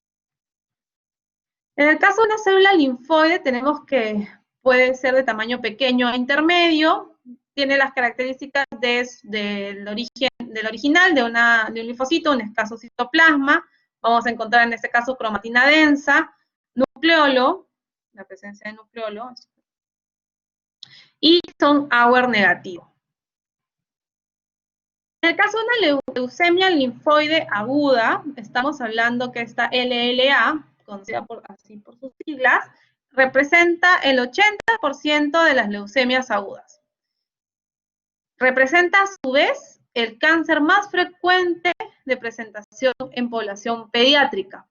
En el caso de una célula linfoide, tenemos que puede ser de tamaño pequeño a intermedio, tiene las características del original, de un linfocito, un escaso citoplasma. Vamos a encontrar en este caso cromatina densa, nucleolo, la presencia de nucleolo, y son Auer negativo. En el caso de una leucemia linfoide aguda, estamos hablando que esta LLA, conocida así por sus siglas, representa el 80% de las leucemias agudas. Representa a su vez el cáncer más frecuente de presentación en población pediátrica.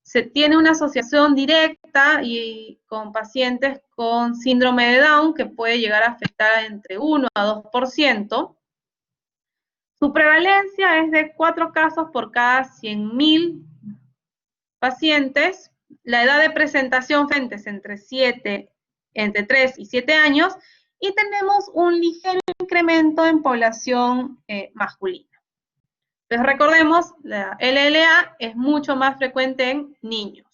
Se tiene una asociación directa y con pacientes con síndrome de Down que puede llegar a afectar entre 1 a 2%. Su prevalencia es de 4 casos por cada 100.000 pacientes. La edad de presentación frente es entre 3 y 7 años, y tenemos un ligero incremento en población masculina. Entonces recordemos, la LLA es mucho más frecuente en niños.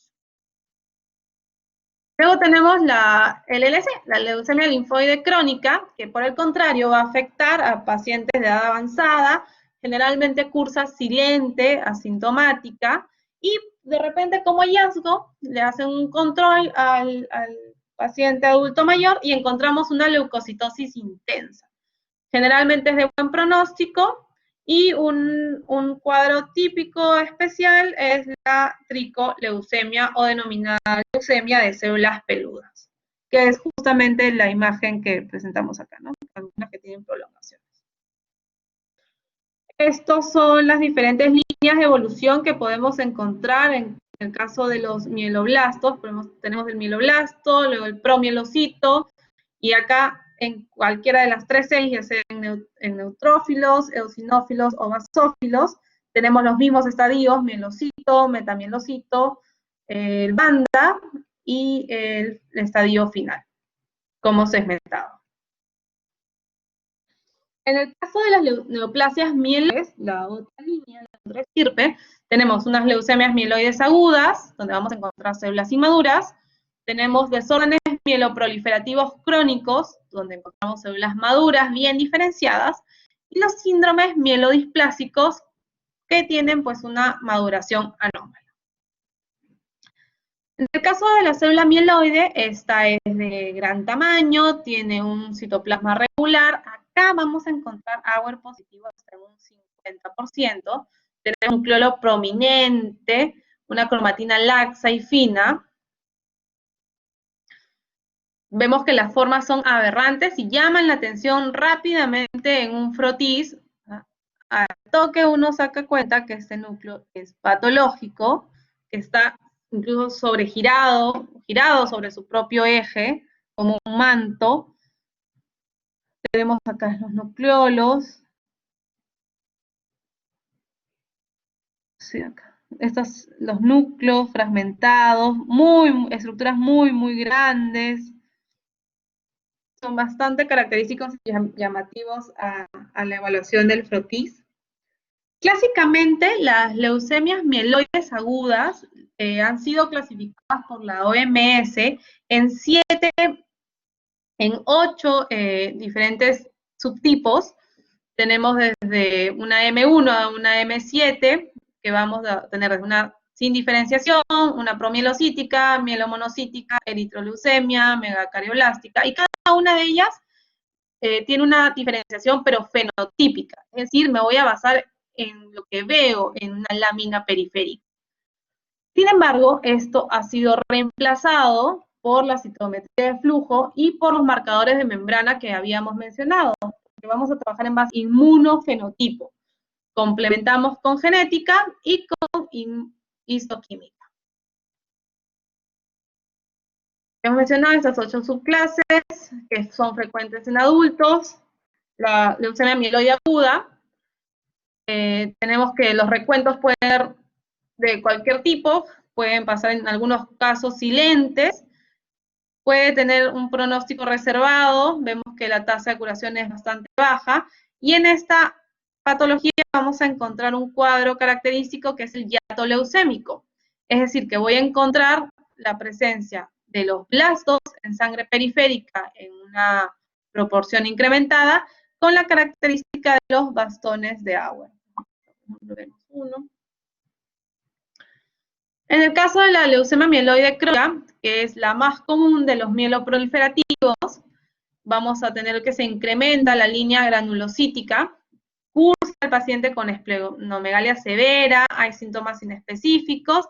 Luego tenemos la LLC, la leucemia linfoide crónica, que por el contrario va a afectar a pacientes de edad avanzada, generalmente cursa silente, asintomática, y de repente como hallazgo le hacen un control al paciente adulto mayor y encontramos una leucocitosis intensa. Generalmente es de buen pronóstico, y un cuadro típico especial es la tricoleucemia o denominada leucemia de células peludas, que es justamente la imagen que presentamos acá, ¿no? Algunas que tienen prolongaciones. Estos son las diferentes líneas de evolución que podemos encontrar en el caso de los mieloblastos. Tenemos el mieloblasto, luego el promielocito, y acá en cualquiera de las tres celdas, ya sea en neutrófilos, eosinófilos o basófilos, tenemos los mismos estadios: mielocito, metamielocito, el banda y el estadio final, como segmentado. En el caso de las neoplasias mieloides, la otra línea, la otra estirpe, tenemos unas leucemias mieloides agudas, donde vamos a encontrar células inmaduras. Tenemos desórdenes mieloproliferativos crónicos, donde encontramos células maduras bien diferenciadas, y los síndromes mielodisplásicos, que tienen pues una maduración anómala. En el caso de la célula mieloide, esta es de gran tamaño, tiene un citoplasma regular. Acá vamos a encontrar Auer positivo hasta un 50%, tenemos un nucleolo prominente, una cromatina laxa y fina. Vemos que las formas son aberrantes y llaman la atención rápidamente en un frotis. Al toque uno saca cuenta que este núcleo es patológico, que está incluso girado sobre su propio eje, como un manto. Tenemos acá los nucleolos. Sí, acá. Los núcleos fragmentados, estructuras muy grandes. Son bastante característicos y llamativos a la evaluación del frotis. Clásicamente, las leucemias mieloides agudas han sido clasificadas por la OMS en 8 diferentes subtipos. Tenemos desde una M1 a una M7, que vamos a tener una sin diferenciación, una promielocítica, mielomonocítica, eritroleucemia, megacariolástica, y cada una de ellas tiene una diferenciación pero fenotípica, es decir, me voy a basar en lo que veo en una lámina periférica. Sin embargo, esto ha sido reemplazado por la citometría de flujo y por los marcadores de membrana que habíamos mencionado, que vamos a trabajar en base inmunofenotipo. Complementamos con genética y con histoquímica. Hemos mencionado estas 8 subclases que son frecuentes en adultos. La leucemia mieloide aguda, tenemos que los recuentos pueden ser de cualquier tipo, pueden pasar en algunos casos silentes, puede tener un pronóstico reservado, vemos que la tasa de curación es bastante baja, y en esta patología vamos a encontrar un cuadro característico que es el hiato leucémico, es decir, que voy a encontrar la presencia de los blastos en sangre periférica en una proporción incrementada, con la característica de los bastones de Auer. En el caso de la leucemia mieloide crónica, que es la más común de los mieloproliferativos, vamos a tener que se incrementa la línea granulocítica, cursa el paciente con esplenomegalia severa, hay síntomas inespecíficos,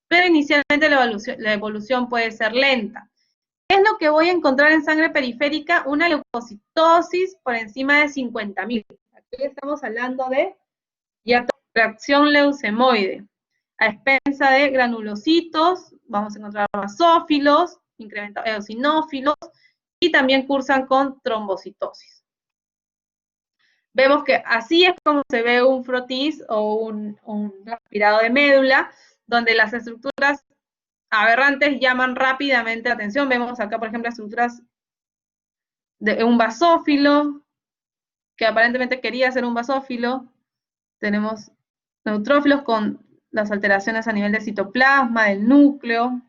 pero inicialmente la evolución puede ser lenta. ¿Qué es lo que voy a encontrar en sangre periférica? Una leucocitosis por encima de 50.000. Aquí estamos hablando de reacción leucemoide. A expensa de granulocitos, vamos a encontrar basófilos, incrementados eosinófilos, y también cursan con trombocitosis. Vemos que así es como se ve un frotis o un aspirado de médula, donde las estructuras aberrantes llaman rápidamente la atención. Vemos acá, por ejemplo, estructuras de un basófilo, que aparentemente quería ser un basófilo. Tenemos neutrófilos con las alteraciones a nivel de citoplasma, del núcleo.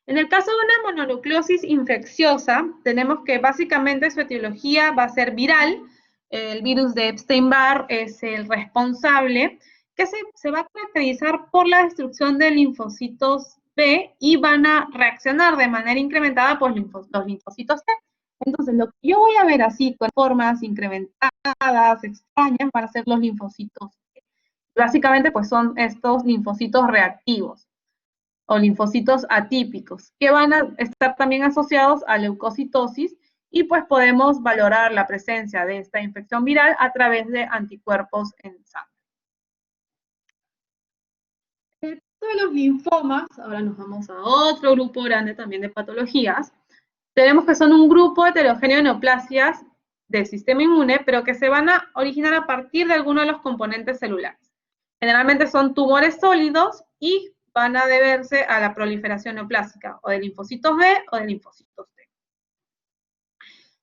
En el caso de una mononucleosis infecciosa, tenemos que básicamente su etiología va a ser viral. El virus de Epstein-Barr es el responsable, que se va a caracterizar por la destrucción de linfocitos B y van a reaccionar de manera incrementada por los linfocitos T. Entonces, lo que yo voy a ver así con formas incrementadas, extrañas, van a ser los linfocitos T. Básicamente, pues son estos linfocitos reactivos o linfocitos atípicos, que van a estar también asociados a leucocitosis y pues podemos valorar la presencia de esta infección viral a través de anticuerpos en sangre. De los linfomas, ahora nos vamos a otro grupo grande también de patologías, tenemos que son un grupo heterogéneo de neoplasias del sistema inmune, pero que se van a originar a partir de alguno de los componentes celulares. Generalmente son tumores sólidos y van a deberse a la proliferación neoplásica, o de linfocitos B o de linfocitos T.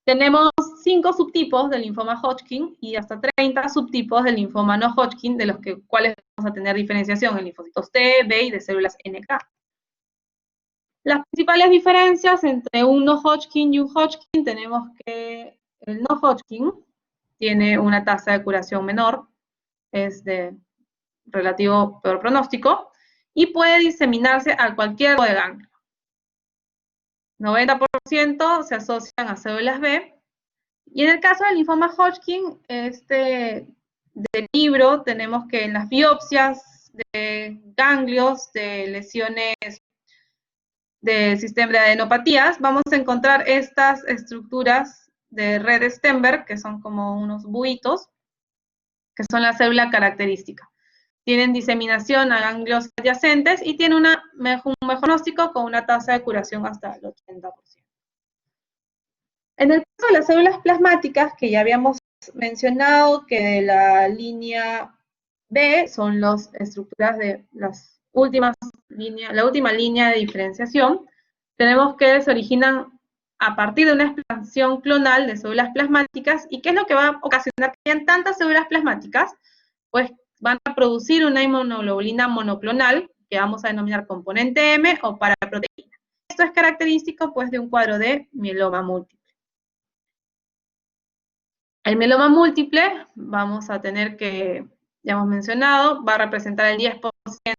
Tenemos 5 subtipos del linfoma Hodgkin y hasta 30 subtipos del linfoma no Hodgkin, de los cuales vamos a tener diferenciación en linfocitos T, B y de células NK. Las principales diferencias entre un no Hodgkin y un Hodgkin, tenemos que el no Hodgkin tiene una tasa de curación menor, es de relativo peor pronóstico, y puede diseminarse a cualquier tipo de ganglio. 90% se asocian a células B, y en el caso del linfoma Hodgkin, del libro, tenemos que en las biopsias de ganglios, de lesiones del sistema de adenopatías, vamos a encontrar estas estructuras de red Stenberg, que son como unos buitos, que son la célula característica. Tienen diseminación a ganglios adyacentes y tienen un mejor pronóstico con una tasa de curación hasta el 80%. En el caso de las células plasmáticas, que ya habíamos mencionado que de la línea B son las estructuras de las últimas líneas, la última línea de diferenciación, tenemos que se originan a partir de una expansión clonal de células plasmáticas. ¿Y qué es lo que va a ocasionar que hayan tantas células plasmáticas? Pues van a producir una inmunoglobulina monoclonal, que vamos a denominar componente M o paraproteína. Esto es característico pues de un cuadro de mieloma múltiple. El mieloma múltiple, vamos a tener que, ya hemos mencionado, va a representar el 10%.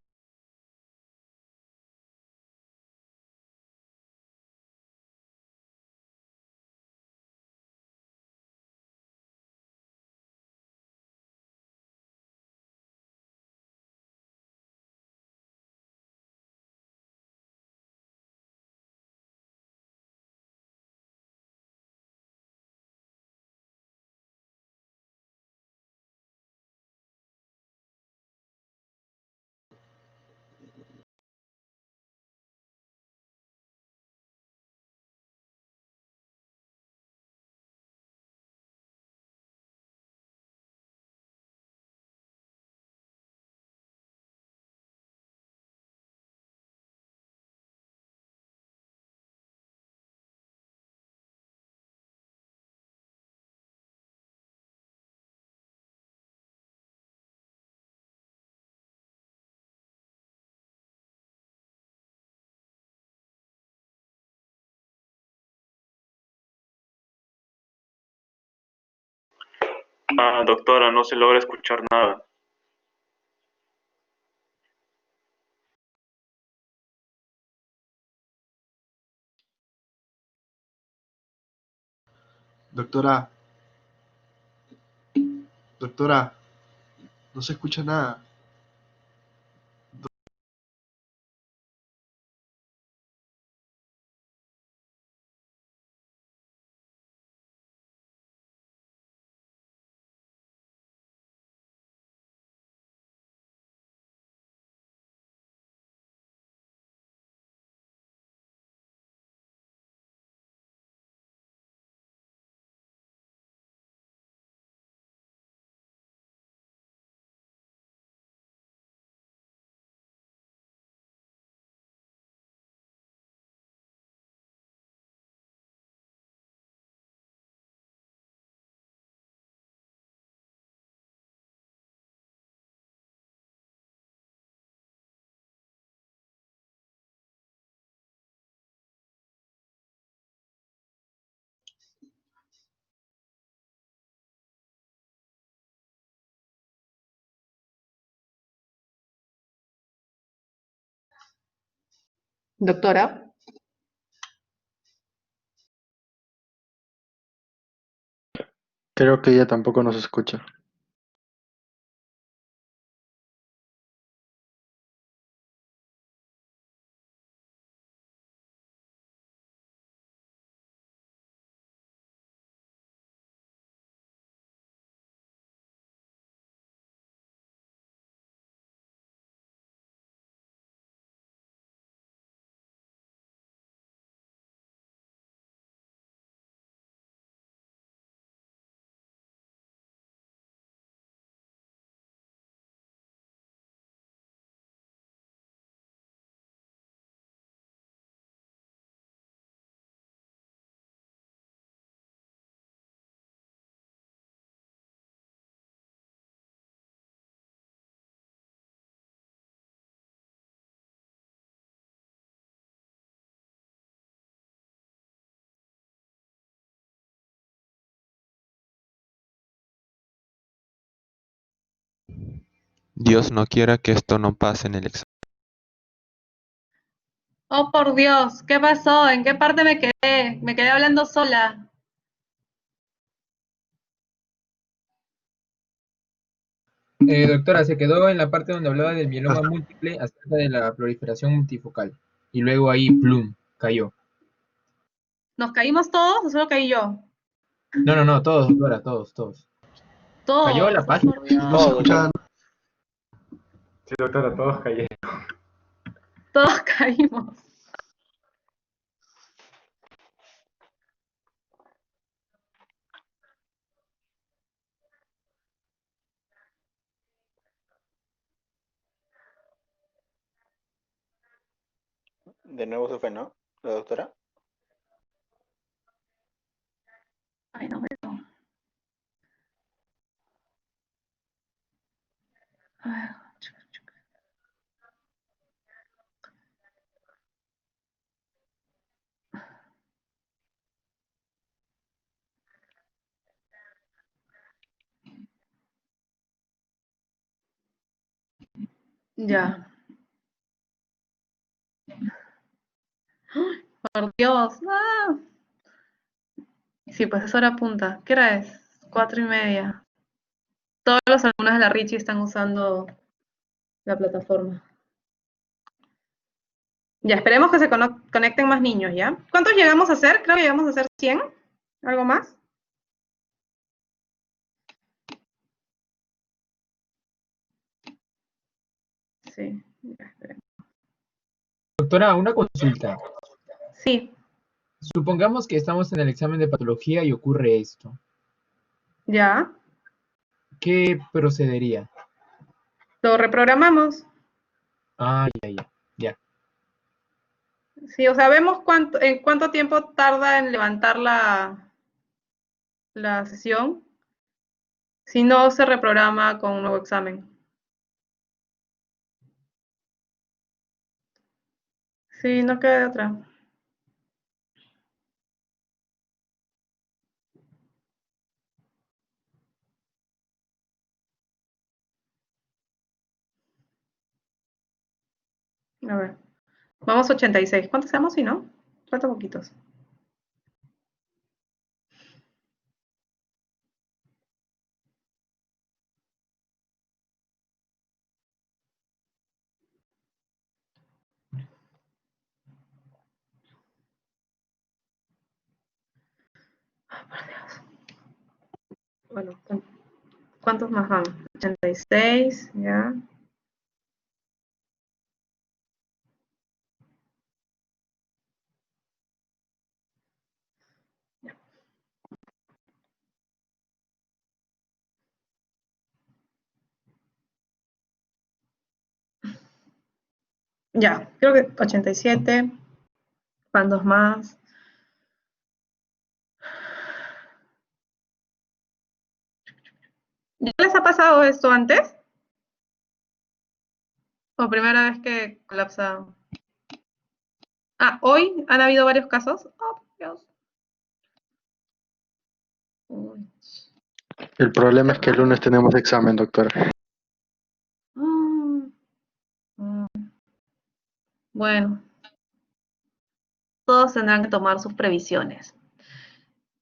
Doctora, no se logra escuchar nada. Doctora, doctora, no se escucha nada. Doctora. Creo que ella tampoco nos escucha. Dios no quiera que esto no pase en el examen. Oh, por Dios, ¿qué pasó? ¿En qué parte me quedé? Me quedé hablando sola. Doctora, se quedó en la parte donde hablaba del mieloma múltiple acerca de la proliferación multifocal. Y luego ahí, plum, cayó. ¿Nos caímos todos o solo caí yo? No, todos, doctora, todos. Cayó Todos, la oh, página. por Dios. No se escucha nada. Sí, doctora, todos cayeron. Todos caímos. De nuevo se fue, ¿no? La doctora. Ay, no veo. A ver. Ya. Por Dios. Ah. Sí, pues es hora punta. ¿Qué hora es? 4:30. Todos los alumnos de la Richie están usando la plataforma. Ya, esperemos que se conecten más niños, ¿ya? ¿Cuántos llegamos a hacer? Creo que llegamos a hacer 100. ¿Algo más? Sí, ya, esperemos. Doctora, una consulta. Sí, Supongamos que estamos en el examen de patología y ocurre esto. ya. ¿Qué procedería? Lo reprogramamos. Ah, ya. Sí, o sea, vemos en cuánto tiempo tarda en levantar la sesión. Si no, se reprograma con un nuevo examen. Sí, no queda de otra. A ver. Vamos 86. ¿Cuántos seamos si no? Falta poquitos. Ah, por Dios. Bueno, ¿cuántos más van? 86, ya. Ya, creo que 87. Van dos más. ¿Ya les ha pasado esto antes? ¿O primera vez que colapsa? Ah, hoy han habido varios casos. Oh, por Dios. Uy. El problema es que el lunes tenemos examen, doctora. Mm, mm. Bueno, todos tendrán que tomar sus previsiones.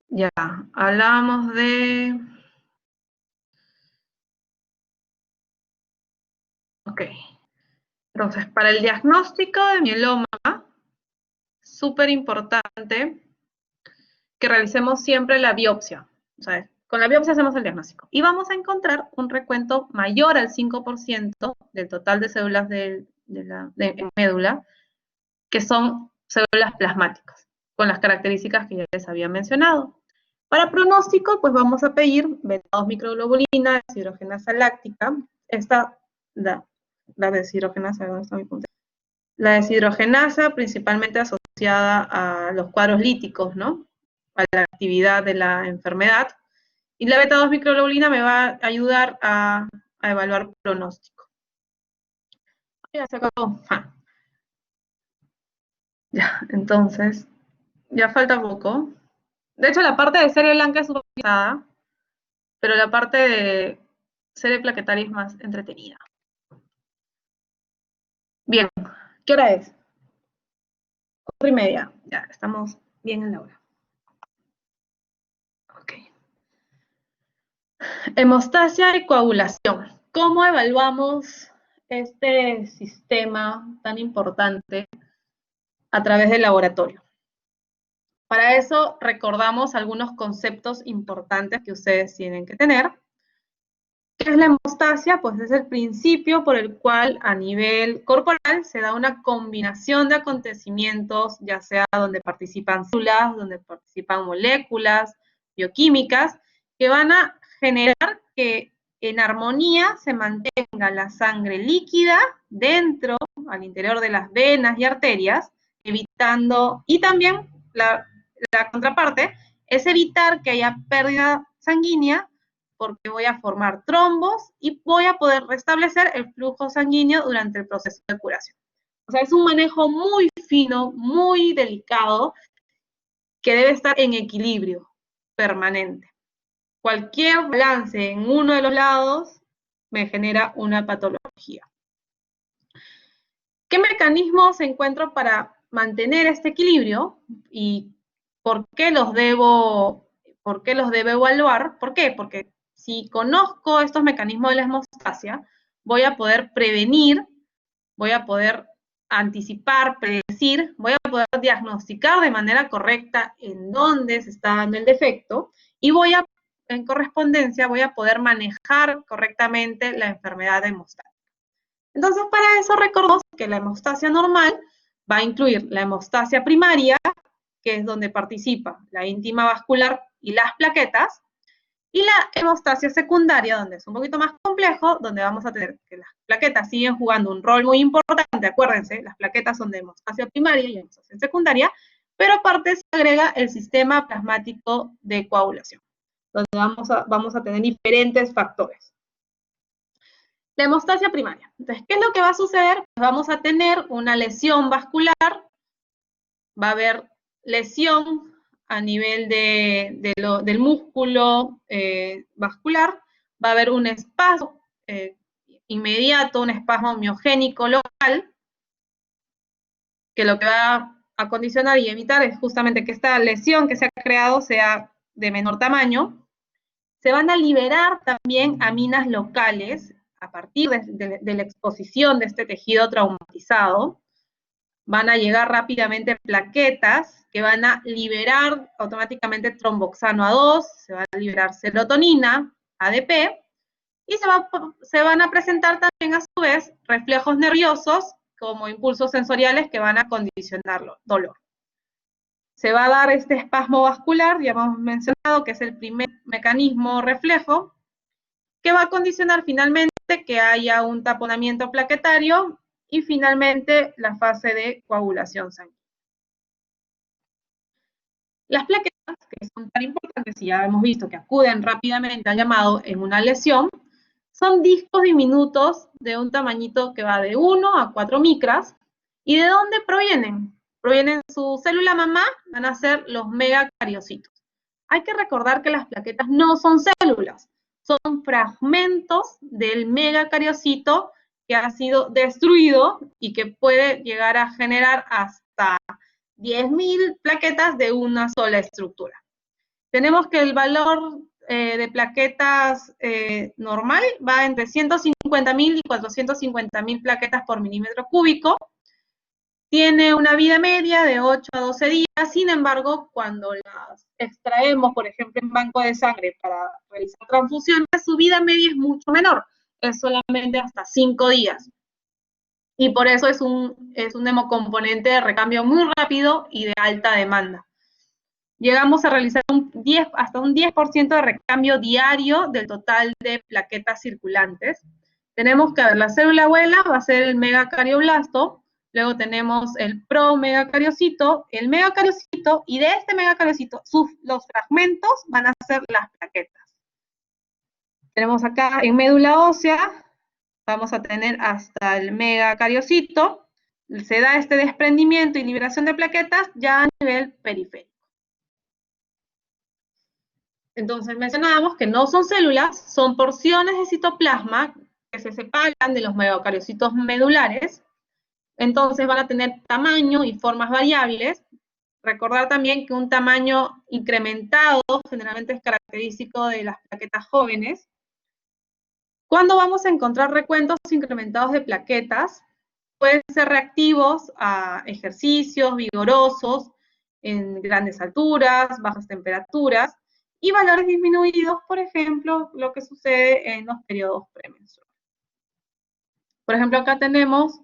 Ya, hablábamos de... Ok. Entonces, para el diagnóstico de mieloma, súper importante que revisemos siempre la biopsia. O sea, con la biopsia hacemos el diagnóstico. Y vamos a encontrar un recuento mayor al 5% del total de células de médula, que son células plasmáticas, con las características que ya les había mencionado. Para pronóstico, pues vamos a pedir beta-2 microglobulina, deshidrogenasa láctica, la deshidrogenasa, ¿dónde está mi punto? La deshidrogenasa principalmente asociada a los cuadros líticos, ¿no? A la actividad de la enfermedad. Y la beta-2 microglobulina me va a ayudar a evaluar pronóstico. Ya se acabó. Ya, entonces, ya falta poco. De hecho, la parte de serie blanca es súper pesada, pero la parte de serie plaquetaria es más entretenida. Bien, ¿qué hora es? 4:30. Ya, estamos bien en la hora. Ok. Hemostasia y coagulación. ¿Cómo evaluamos este sistema tan importante a través del laboratorio? Para eso recordamos algunos conceptos importantes que ustedes tienen que tener. ¿Qué es la hemostasia? Pues es el principio por el cual a nivel corporal se da una combinación de acontecimientos, ya sea donde participan células, donde participan moléculas bioquímicas, que van a generar que en armonía se mantenga la sangre líquida dentro, al interior de las venas y arterias, evitando, y también la contraparte, es evitar que haya pérdida sanguínea, porque voy a formar trombos y voy a poder restablecer el flujo sanguíneo durante el proceso de curación. O sea, es un manejo muy fino, muy delicado, que debe estar en equilibrio permanente. Cualquier balance en uno de los lados me genera una patología. ¿Qué mecanismos encuentro para mantener este equilibrio y por qué los debo evaluar? ¿Por qué? Porque si conozco estos mecanismos de la hemostasia, voy a poder prevenir, voy a poder anticipar, predecir, voy a poder diagnosticar de manera correcta en dónde se está dando el defecto y en correspondencia, voy a poder manejar correctamente la enfermedad hemostática. Entonces, para eso recordemos que la hemostasia normal va a incluir la hemostasia primaria, que es donde participa la íntima vascular y las plaquetas, y la hemostasia secundaria, donde es un poquito más complejo, donde vamos a tener que las plaquetas siguen jugando un rol muy importante. Acuérdense, las plaquetas son de hemostasia primaria y hemostasia secundaria, pero aparte se agrega el sistema plasmático de coagulación, donde vamos a tener diferentes factores. La hemostasia primaria. Entonces, ¿qué es lo que va a suceder? Pues vamos a tener una lesión vascular, va a haber lesión a nivel del músculo vascular, va a haber un espasmo inmediato, un espasmo miogénico local, que lo que va a condicionar y evitar es justamente que esta lesión que se ha creado sea de menor tamaño. Se van a liberar también aminas locales a partir de la exposición de este tejido traumatizado. Van a llegar rápidamente plaquetas que van a liberar automáticamente tromboxano A2, se va a liberar serotonina, ADP, y se van a presentar también a su vez reflejos nerviosos como impulsos sensoriales que van a condicionar dolor. Se va a dar este espasmo vascular, ya hemos mencionado que es el primer mecanismo reflejo, que va a condicionar finalmente que haya un taponamiento plaquetario y finalmente la fase de coagulación sanguínea. Las plaquetas, que son tan importantes y ya hemos visto que acuden rápidamente al llamado en una lesión, son discos diminutos de un tamañito que va de 1 a 4 micras. ¿Y de dónde provienen? Provienen su célula mamá, van a ser los megacariocitos. Hay que recordar que las plaquetas no son células, son fragmentos del megacariocito que ha sido destruido y que puede llegar a generar hasta 10.000 plaquetas de una sola estructura. Tenemos que el valor de plaquetas normal va entre 150.000 y 450.000 plaquetas por milímetro cúbico. Tiene una vida media de 8 a 12 días, sin embargo, cuando las extraemos, por ejemplo, en banco de sangre para realizar transfusiones, su vida media es mucho menor, es solamente hasta 5 días. Y por eso es un hemocomponente de recambio muy rápido y de alta demanda. Llegamos a realizar hasta un 10% de recambio diario del total de plaquetas circulantes. Tenemos que ver, la célula abuela va a ser el megacardioblasto, luego tenemos el promegacariocito, el megacariocito, y de este megacariocito, los fragmentos van a ser las plaquetas. Tenemos acá en médula ósea, vamos a tener hasta el megacariocito, se da este desprendimiento y liberación de plaquetas ya a nivel periférico. Entonces mencionábamos que no son células, son porciones de citoplasma que se separan de los megacariocitos medulares Entonces van a tener tamaño y formas variables. Recordar también que un tamaño incrementado generalmente es característico de las plaquetas jóvenes. ¿Cuándo vamos a encontrar recuentos incrementados de plaquetas? Pueden ser reactivos a ejercicios vigorosos en grandes alturas, bajas temperaturas, y valores disminuidos, por ejemplo, lo que sucede en los periodos premenstruales. Por ejemplo, acá tenemos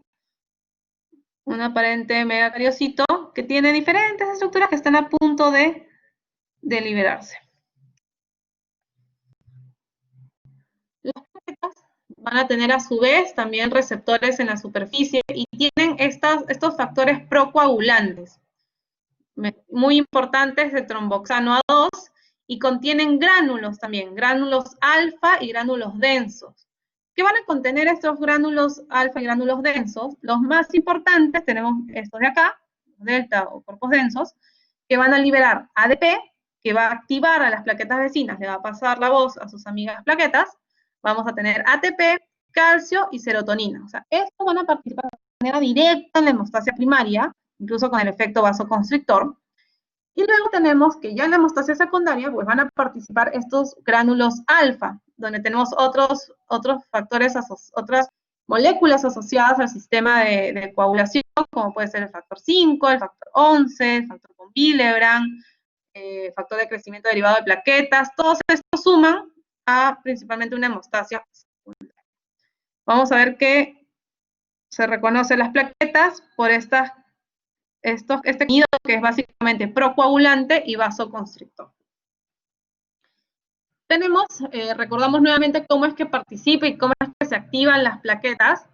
un aparente megacariocito que tiene diferentes estructuras que están a punto de liberarse. Las plaquetas van a tener a su vez también receptores en la superficie y tienen estos factores procoagulantes, muy importantes de tromboxano A2, y contienen gránulos también, gránulos alfa y gránulos densos. ¿Qué van a contener estos gránulos alfa y gránulos densos? Los más importantes tenemos estos de acá, delta o cuerpos densos, que van a liberar ADP, que va a activar a las plaquetas vecinas, le va a pasar la voz a sus amigas plaquetas. Vamos a tener ATP, calcio y serotonina. O sea, estos van a participar de manera directa en la hemostasia primaria, incluso con el efecto vasoconstrictor. Y luego tenemos que ya en la hemostasia secundaria, pues van a participar estos gránulos alfa, donde tenemos otros factores, otras moléculas asociadas al sistema de coagulación, como puede ser el factor 5, el factor 11, el factor von Willebrand, factor de crecimiento derivado de plaquetas. Todos estos suman a principalmente una hemostasia secundaria. Vamos a ver que se reconocen las plaquetas por este contenido que es básicamente procoagulante y vasoconstrictor. Recordamos nuevamente cómo es que participa y cómo es que se activan las plaquetas.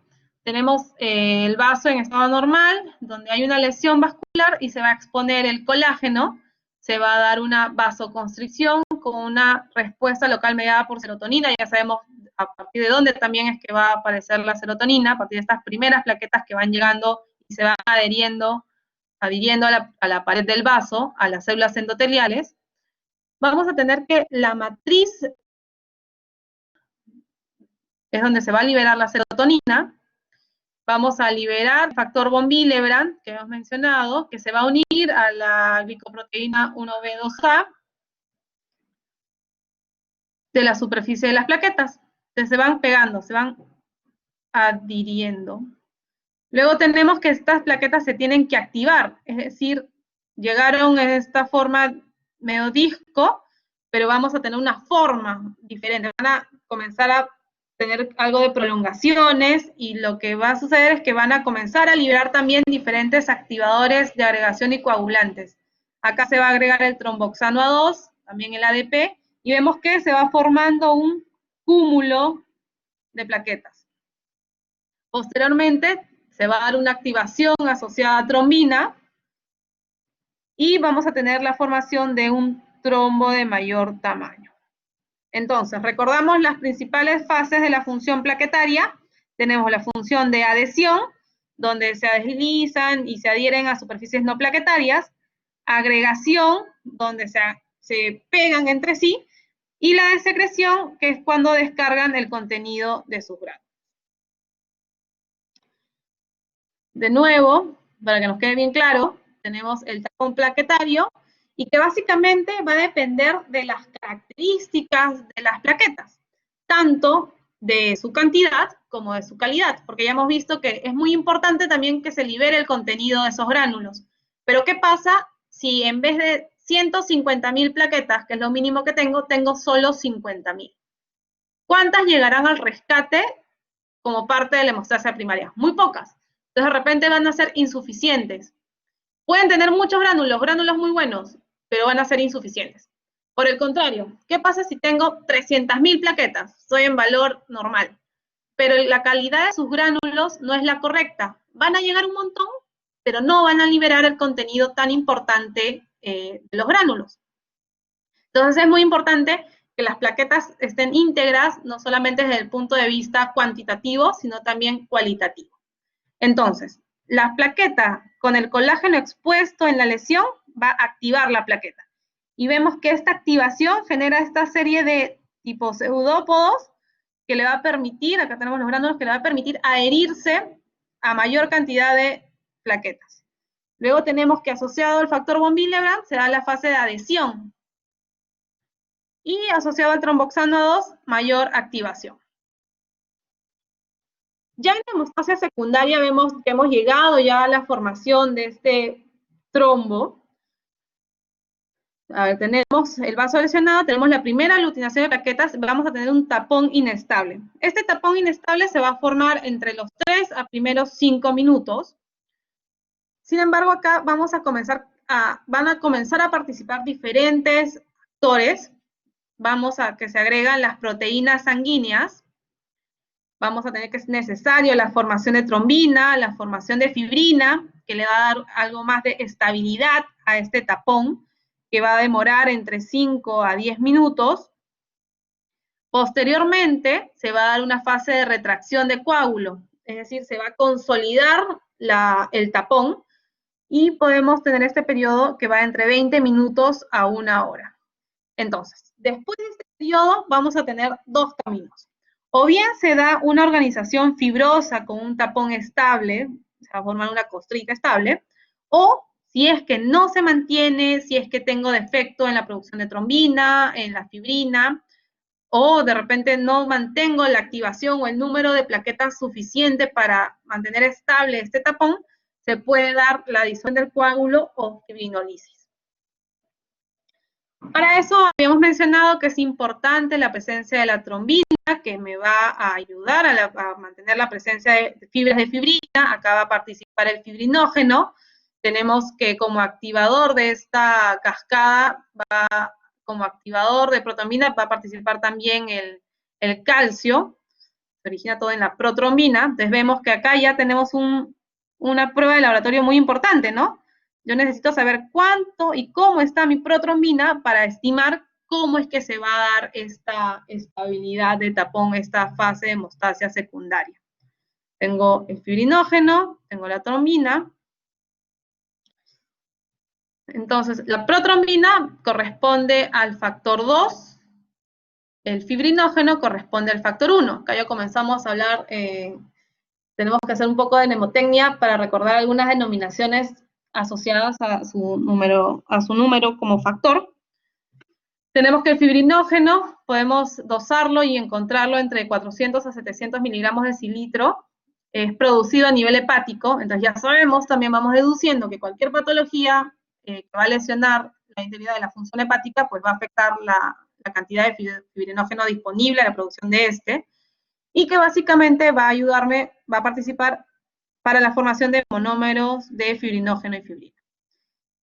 Tenemos el vaso en estado normal, donde hay una lesión vascular y se va a exponer el colágeno, se va a dar una vasoconstricción con una respuesta local mediada por serotonina. Ya sabemos a partir de dónde también es que va a aparecer la serotonina, a partir de estas primeras plaquetas que van llegando y se van adhiriendo a la pared del vaso, a las células endoteliales. Vamos a tener que la matriz es donde se va a liberar la serotonina. Vamos a liberar el factor von Willebrand, que hemos mencionado, que se va a unir a la glicoproteína 1B2A de la superficie de las plaquetas. Entonces se van pegando, se van adhiriendo. Luego tenemos que estas plaquetas se tienen que activar, es decir, llegaron en esta forma medio disco, pero vamos a tener una forma diferente, van a comenzar a tener algo de prolongaciones, y lo que va a suceder es que van a comenzar a liberar también diferentes activadores de agregación y coagulantes. Acá se va a agregar el tromboxano A2, también el ADP, y vemos que se va formando un cúmulo de plaquetas. Posteriormente, se va a dar una activación asociada a trombina, y vamos a tener la formación de un trombo de mayor tamaño. Entonces, recordamos las principales fases de la función plaquetaria. Tenemos la función de adhesión, donde se deslizan y se adhieren a superficies no plaquetarias, agregación, donde se pegan entre sí, y la de secreción, que es cuando descargan el contenido de sus gránulos. De nuevo, para que nos quede bien claro, tenemos el tapón plaquetario, y que básicamente va a depender de las características de las plaquetas, tanto de su cantidad como de su calidad, porque ya hemos visto que es muy importante también que se libere el contenido de esos gránulos. Pero ¿qué pasa si en vez de 150.000 plaquetas, que es lo mínimo que tengo solo 50.000? ¿Cuántas llegarán al rescate como parte de la hemostasia primaria? Muy pocas. Entonces de repente van a ser insuficientes. Pueden tener muchos gránulos muy buenos, pero van a ser insuficientes. Por el contrario, ¿qué pasa si tengo 300.000 plaquetas? Soy en valor normal, pero la calidad de sus gránulos no es la correcta. Van a llegar un montón, pero no van a liberar el contenido tan importante de los gránulos. Entonces es muy importante que las plaquetas estén íntegras, no solamente desde el punto de vista cuantitativo, sino también cualitativo. Entonces, la plaqueta con el colágeno expuesto en la lesión va a activar la plaqueta. Y vemos que esta activación genera esta serie de tipos pseudópodos que le va a permitir, acá tenemos los gránulos, que le va a permitir adherirse a mayor cantidad de plaquetas. Luego tenemos que asociado al factor von Willebrand se da la fase de adhesión. Y asociado al tromboxano 2, mayor activación. Ya en la hemostasia secundaria vemos que hemos llegado ya a la formación de este trombo. A ver, tenemos el vaso lesionado, tenemos la primera aglutinación de plaquetas, vamos a tener un tapón inestable. Este tapón inestable se va a formar entre los 3 a primeros 5 minutos. Sin embargo, acá van a comenzar a participar diferentes actores. Vamos a que se agregan las proteínas sanguíneas. Vamos a tener que es necesario la formación de trombina, la formación de fibrina, que le va a dar algo más de estabilidad a este tapón, que va a demorar entre 5 a 10 minutos. Posteriormente, se va a dar una fase de retracción de coágulo, es decir, se va a consolidar el tapón y podemos tener este periodo que va entre 20 minutos a 1 hora. Entonces, después de este periodo vamos a tener dos caminos. O bien se da una organización fibrosa con un tapón estable, se va a formar una costrica estable, o si es que no se mantiene, si es que tengo defecto en la producción de trombina, en la fibrina, o de repente no mantengo la activación o el número de plaquetas suficiente para mantener estable este tapón, se puede dar la adición del coágulo o fibrinolisis. Para eso habíamos mencionado que es importante la presencia de la trombina, que me va a ayudar a mantener la presencia de fibras de fibrina. Acá va a participar el fibrinógeno. Tenemos que como activador de esta cascada, como activador de protrombina, va a participar también el calcio. Se origina todo en la protrombina. Entonces vemos que acá ya tenemos una prueba de laboratorio muy importante, ¿no? Yo necesito saber cuánto y cómo está mi protrombina para estimar cómo es que se va a dar esta estabilidad de tapón, esta fase de hemostasia secundaria. Tengo el fibrinógeno, tengo la trombina. Entonces, la protrombina corresponde al factor 2, el fibrinógeno corresponde al factor 1. Acá ya comenzamos a hablar, tenemos que hacer un poco de mnemotecnia para recordar algunas denominaciones asociadas a su número como factor. Tenemos que el fibrinógeno podemos dosarlo y encontrarlo entre 400 a 700 miligramos de decilitro. Es producido a nivel hepático, entonces ya sabemos, también vamos deduciendo que cualquier patología que va a lesionar la integridad de la función hepática, pues va a afectar la cantidad de fibrinógeno disponible a la producción de este, y que básicamente va a ayudarme, va a participar para la formación de monómeros de fibrinógeno y fibrina.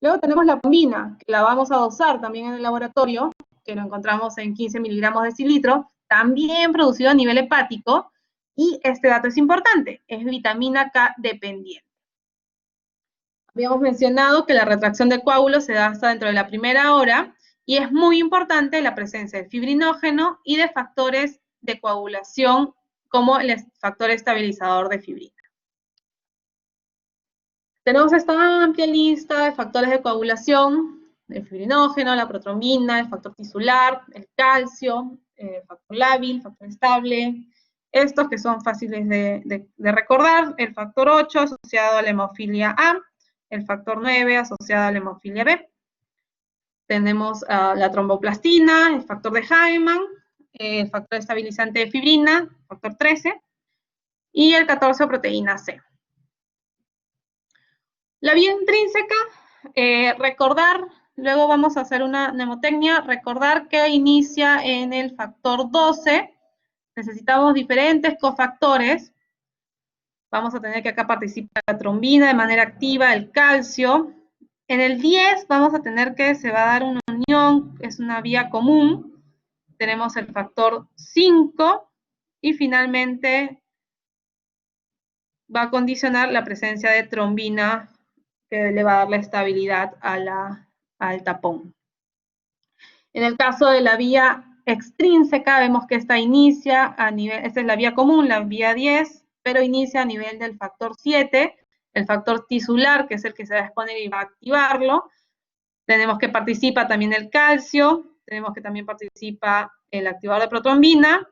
Luego tenemos la trombina, que la vamos a dosar también en el laboratorio, que lo encontramos en 15 miligramos de decilitro, también producido a nivel hepático, y este dato es importante, es vitamina K dependiente. Habíamos mencionado que la retracción de coágulos se da hasta dentro de la primera hora, y es muy importante la presencia de fibrinógeno y de factores de coagulación, como el factor estabilizador de fibrina. Tenemos esta amplia lista de factores de coagulación, el fibrinógeno, la protrombina, el factor tisular, el calcio, el factor lábil, factor estable, estos que son fáciles de recordar, el factor 8 asociado a la hemofilia A, el factor 9 asociado a la hemofilia B. Tenemos la tromboplastina, el factor de Heimann, el factor estabilizante de fibrina, factor 13, y el 14 proteína C. La vía intrínseca, recordar, luego vamos a hacer una mnemotecnia, recordar que inicia en el factor 12, necesitamos diferentes cofactores, vamos a tener que acá participar la trombina de manera activa, el calcio. En el 10 vamos a tener que se va a dar una unión, es una vía común, tenemos el factor 5, y finalmente va a condicionar la presencia de trombina, que le va a dar la estabilidad al tapón. En el caso de la vía extrínseca, vemos que esta inicia a nivel, esta es la vía común, la vía 10, pero inicia a nivel del factor 7, el factor tisular, que es el que se va a exponer y va a activarlo. Tenemos que participa también el calcio, tenemos que también participa el activador de protrombina,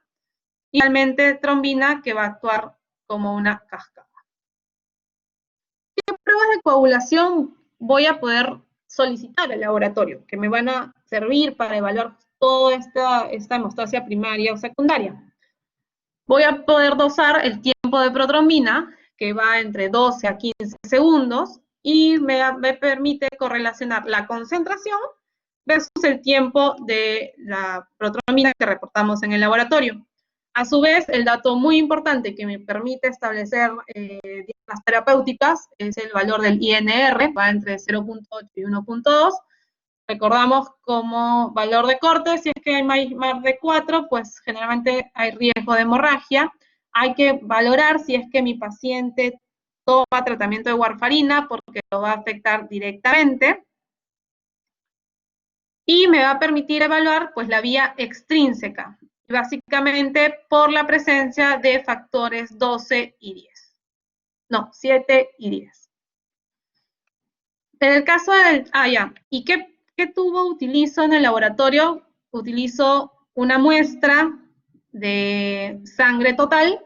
y finalmente trombina, que va a actuar como una cascada. pruebas de coagulación voy a poder solicitar al laboratorio, que me van a servir para evaluar toda esta hemostasia primaria o secundaria? Voy a poder dosar el tiempo de protrombina, que va entre 12 a 15 segundos, y me permite correlacionar la concentración versus el tiempo de la protrombina que reportamos en el laboratorio. A su vez, el dato muy importante que me permite establecer dietas terapéuticas es el valor del INR, va entre 0.8 y 1.2. Recordamos como valor de corte, si es que hay más de 4, pues generalmente hay riesgo de hemorragia. Hay que valorar si es que mi paciente toma tratamiento de warfarina porque lo va a afectar directamente. Y me va a permitir evaluar pues la vía extrínseca, básicamente por la presencia de factores 12 y 10. No, 7 y 10. En el caso del... ¿Y qué tubo utilizo en el laboratorio? Utilizo una muestra de sangre total,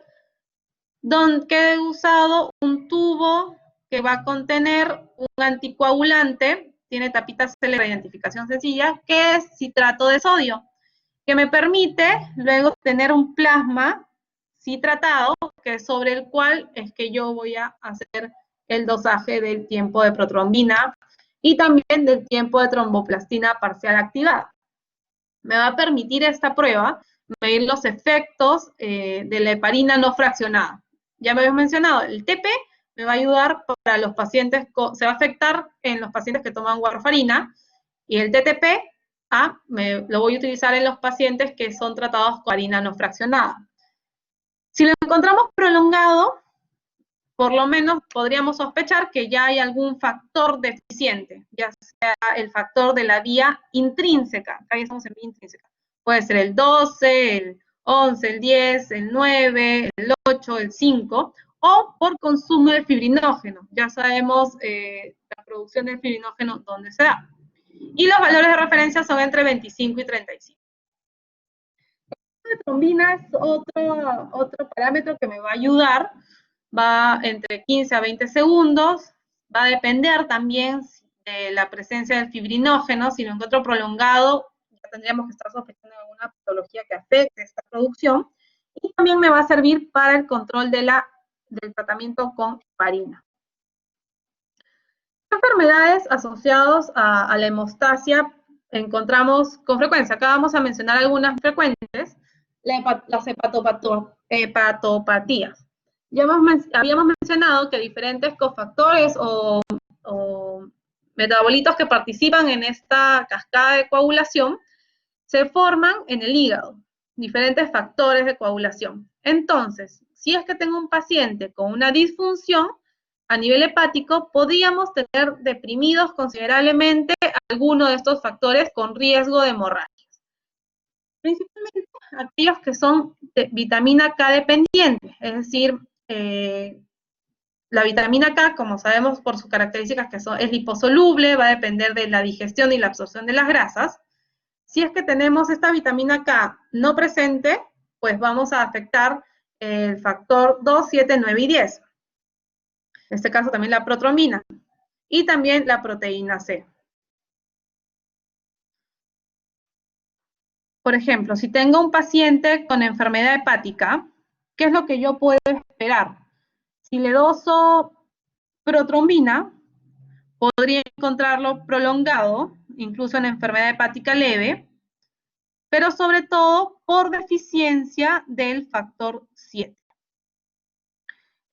donde he usado un tubo que va a contener un anticoagulante, tiene tapita celera de identificación sencilla, que es citrato de sodio, que me permite luego tener un plasma citratado, que es sobre el cual es que yo voy a hacer el dosaje del tiempo de protrombina y también del tiempo de tromboplastina parcial activada. Me va a permitir esta prueba medir los efectos de la heparina no fraccionada. Ya me habías mencionado, el TP me va a ayudar para los pacientes, se va a afectar en los pacientes que toman warfarina, y el TTP lo voy a utilizar en los pacientes que son tratados con heparina no fraccionada. Si lo encontramos prolongado, por lo menos podríamos sospechar que ya hay algún factor deficiente, ya sea el factor de la vía intrínseca, acá ya estamos en vía intrínseca, puede ser el 12, el 11, el 10, el 9, el 8, el 5, o por consumo de fibrinógeno, ya sabemos la producción del fibrinógeno dónde se da. Y los valores de referencia son entre 25 y 35. La trombina es otro parámetro que me va a ayudar, va entre 15 a 20 segundos, va a depender también de la presencia del fibrinógeno. Si lo encuentro prolongado, ya tendríamos que estar sospechando de alguna patología que afecte esta producción, y también me va a servir para el control del tratamiento con heparina. ¿Qué enfermedades asociadas a la hemostasia encontramos con frecuencia? Acá vamos a mencionar algunas frecuentes. Las hepatopatías. Ya habíamos mencionado que diferentes cofactores o metabolitos que participan en esta cascada de coagulación se forman en el hígado, diferentes factores de coagulación. Entonces, si es que tengo un paciente con una disfunción a nivel hepático, podríamos tener deprimidos considerablemente algunos de estos factores con riesgo de hemorragia. Principalmente aquellos que son de vitamina K dependientes, es decir, la vitamina K, como sabemos por sus características que es liposoluble, va a depender de la digestión y la absorción de las grasas. Si es que tenemos esta vitamina K no presente, pues vamos a afectar el factor 2, 7, 9 y 10. En este caso también la protrombina y también la proteína C. Por ejemplo, si tengo un paciente con enfermedad hepática, ¿qué es lo que yo puedo esperar? Si le doso protrombina, podría encontrarlo prolongado, incluso en enfermedad hepática leve, pero sobre todo por deficiencia del factor 7.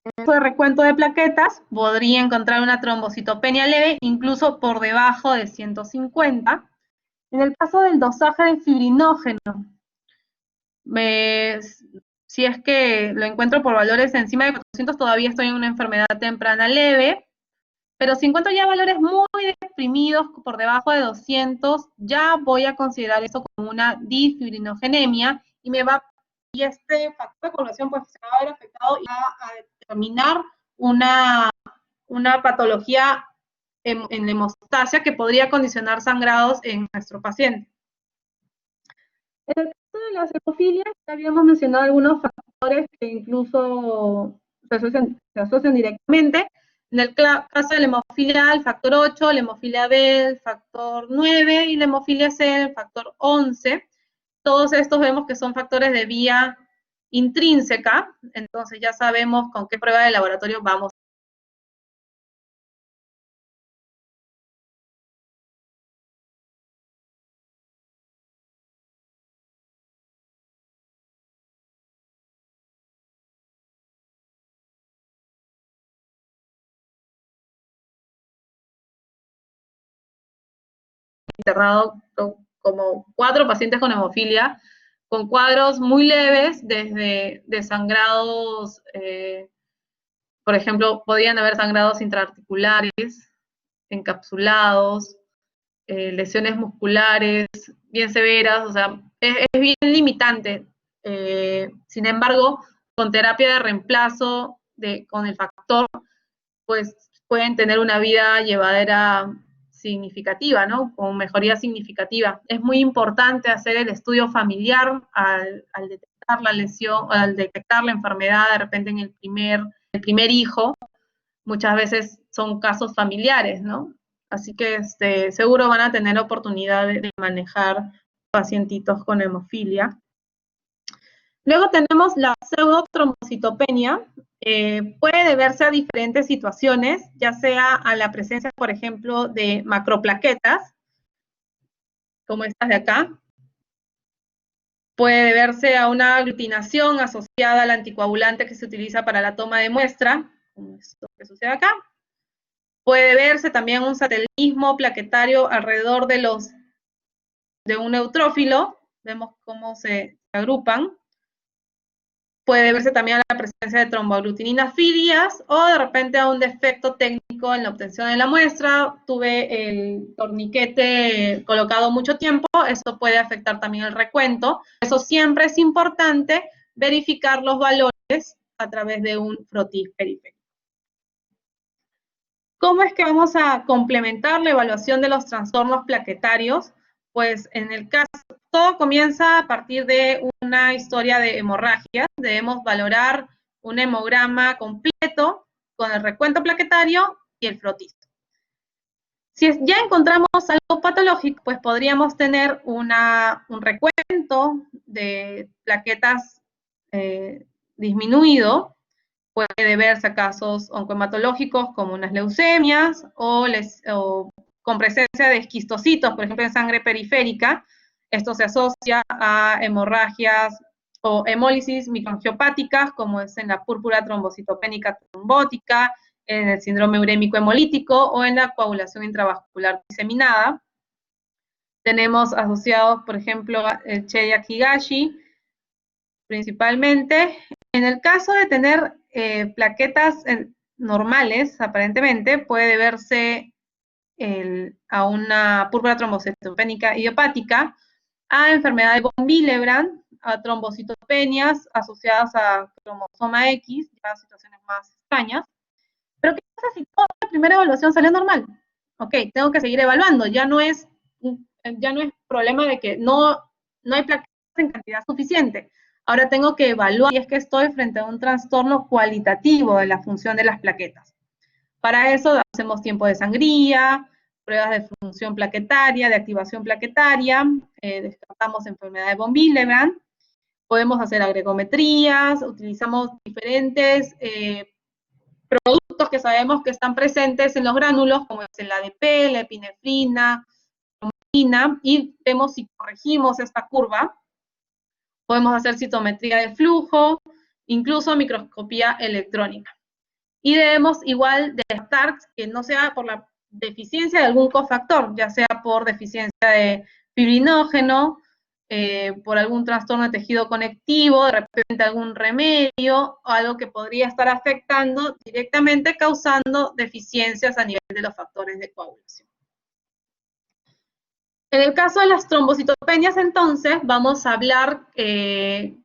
En el caso de recuento de plaquetas, podría encontrar una trombocitopenia leve, incluso por debajo de 150. En el caso del dosaje de fibrinógeno, si es que lo encuentro por valores encima de 400, todavía estoy en una enfermedad temprana leve, pero si encuentro ya valores muy deprimidos por debajo de 200, ya voy a considerar eso como una difibrinogénemia y este factor de coagulación pues se va a ver afectado y va a determinar una patología en la hemostasia que podría condicionar sangrados en nuestro paciente. En el caso de las hemofilias, ya habíamos mencionado algunos factores que incluso se asocian directamente. En el caso de la hemofilia A, el factor 8, la hemofilia B, el factor 9 y la hemofilia C, el factor 11. Todos estos vemos que son factores de vía intrínseca, entonces ya sabemos con qué prueba de laboratorio vamos. Internado como 4 pacientes con hemofilia, con cuadros muy leves, desde desangrados, por ejemplo, podían haber sangrados intraarticulares, encapsulados, lesiones musculares bien severas, o sea, es bien limitante. Sin embargo, con terapia de reemplazo con el factor, pues pueden tener una vida llevadera significativa, ¿no? Con mejoría significativa. Es muy importante hacer el estudio familiar al detectar la lesión, al detectar la enfermedad de repente en el primer hijo. Muchas veces son casos familiares, ¿no? Así que seguro van a tener oportunidad de manejar pacientitos con hemofilia. Luego tenemos la pseudotrombocitopenia. Puede deberse a diferentes situaciones, ya sea a la presencia, por ejemplo, de macroplaquetas, como estas de acá. Puede deberse a una aglutinación asociada al anticoagulante que se utiliza para la toma de muestra, como esto que sucede acá. Puede verse también un satelismo plaquetario alrededor de un neutrófilo. Vemos cómo se agrupan. Puede verse también a la presencia de tromboaglutinina filias o de repente a un defecto técnico en la obtención de la muestra. Tuve el torniquete colocado mucho tiempo, esto puede afectar también el recuento. Eso siempre es importante verificar los valores a través de un frotis periférico. ¿Cómo es que vamos a complementar la evaluación de los trastornos plaquetarios? Pues en el caso, todo comienza a partir de una historia de hemorragias. Debemos valorar un hemograma completo con el recuento plaquetario y el frotis. Si ya encontramos algo patológico, pues podríamos tener un recuento de plaquetas disminuido. Puede deberse a casos oncohematológicos como unas leucemias o con presencia de esquistocitos, por ejemplo en sangre periférica. Esto se asocia a hemorragias o hemólisis microangiopáticas, como es en la púrpura trombocitopénica trombótica, en el síndrome urémico hemolítico o en la coagulación intravascular diseminada. Tenemos asociados, por ejemplo, el Chediak Higashi, principalmente. En el caso de tener plaquetas normales, aparentemente, puede deberse a una púrpura trombocitopénica idiopática, a enfermedad de von Willebrand, a trombocitopenias asociadas a cromosoma X, ya situaciones más extrañas. Pero ¿qué pasa si toda la primera evaluación salió normal? Ok, tengo que seguir evaluando, ya no es problema de que no hay plaquetas en cantidad suficiente. Ahora tengo que evaluar si es que estoy frente a un trastorno cualitativo de la función de las plaquetas. Para eso hacemos tiempo de sangría, pruebas de función plaquetaria, de activación plaquetaria, descartamos enfermedad de von Willebrand, podemos hacer agregometrías, utilizamos diferentes productos que sabemos que están presentes en los gránulos, como es el ADP, la epinefrina, y vemos si corregimos esta curva. Podemos hacer citometría de flujo, incluso microscopía electrónica. Y debemos igual descartar que no sea por la deficiencia de algún cofactor, ya sea por deficiencia de fibrinógeno, por algún trastorno de tejido conectivo, de repente algún remedio, o algo que podría estar afectando directamente, causando deficiencias a nivel de los factores de coagulación. En el caso de las trombocitopenias, entonces, vamos a hablar que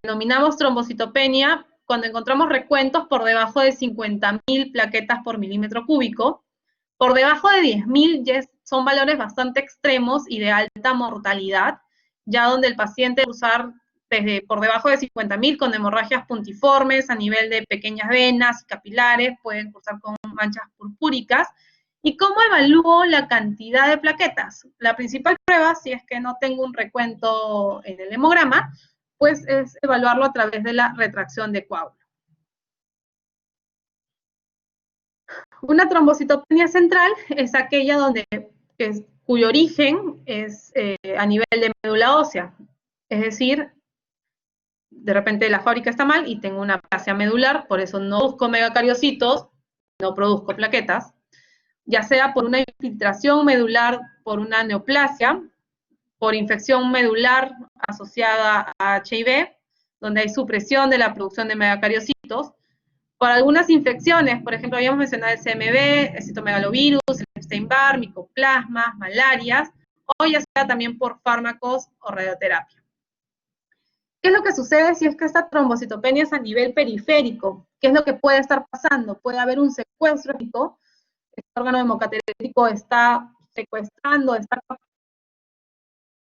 denominamos trombocitopenia cuando encontramos recuentos por debajo de 50.000 plaquetas por milímetro cúbico. Por debajo de 10.000 ya son valores bastante extremos y de alta mortalidad, ya donde el paciente debe usar desde por debajo de 50.000 con hemorragias puntiformes a nivel de pequeñas venas, capilares, pueden cursar con manchas purpúricas. ¿Y cómo evalúo la cantidad de plaquetas? La principal prueba, si es que no tengo un recuento en el hemograma, pues es evaluarlo a través de la retracción de coágulo. Una trombocitopenia central es aquella cuyo origen es a nivel de médula ósea, es decir, de repente la fábrica está mal y tengo una aplasia medular, por eso no produzco megacariocitos, no produzco plaquetas, ya sea por una infiltración medular, por una neoplasia, por infección medular asociada a HIV, donde hay supresión de la producción de megacariocitos, por algunas infecciones, por ejemplo, habíamos mencionado el CMV, el citomegalovirus, el Epstein-Barr, micoplasmas, malarias, o ya sea también por fármacos o radioterapia. ¿Qué es lo que sucede si es que esta trombocitopenia es a nivel periférico? ¿Qué es lo que puede estar pasando? Puede haber un secuestro hepático, este órgano hemocaterético está secuestrando, está por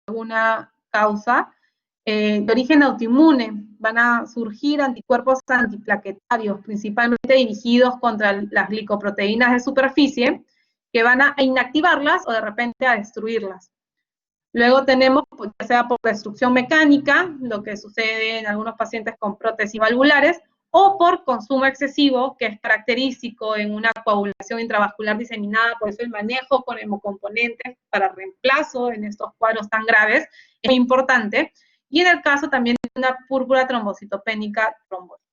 alguna causa de origen autoinmune. Van a surgir anticuerpos antiplaquetarios, principalmente dirigidos contra las glicoproteínas de superficie, que van a inactivarlas o de repente a destruirlas. Luego tenemos, pues, ya sea por destrucción mecánica, lo que sucede en algunos pacientes con prótesis valvulares, o por consumo excesivo, que es característico en una coagulación intravascular diseminada, por eso el manejo con hemocomponentes para reemplazo en estos cuadros tan graves es muy importante, y en el caso también de una púrpura trombocitopénica trombótica.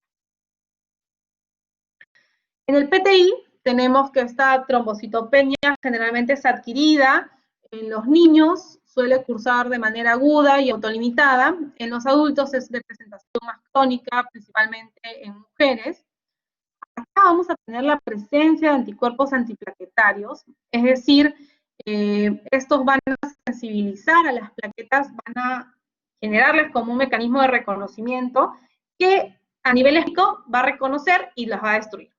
En el PTI tenemos que esta trombocitopenia generalmente es adquirida en los niños, suele cursar de manera aguda y autolimitada. En los adultos es de presentación más crónica, principalmente en mujeres. Acá vamos a tener la presencia de anticuerpos antiplaquetarios, es decir, estos van a sensibilizar a las plaquetas, van a generarles como un mecanismo de reconocimiento que a nivel eléctrico va a reconocer y las va a destruir.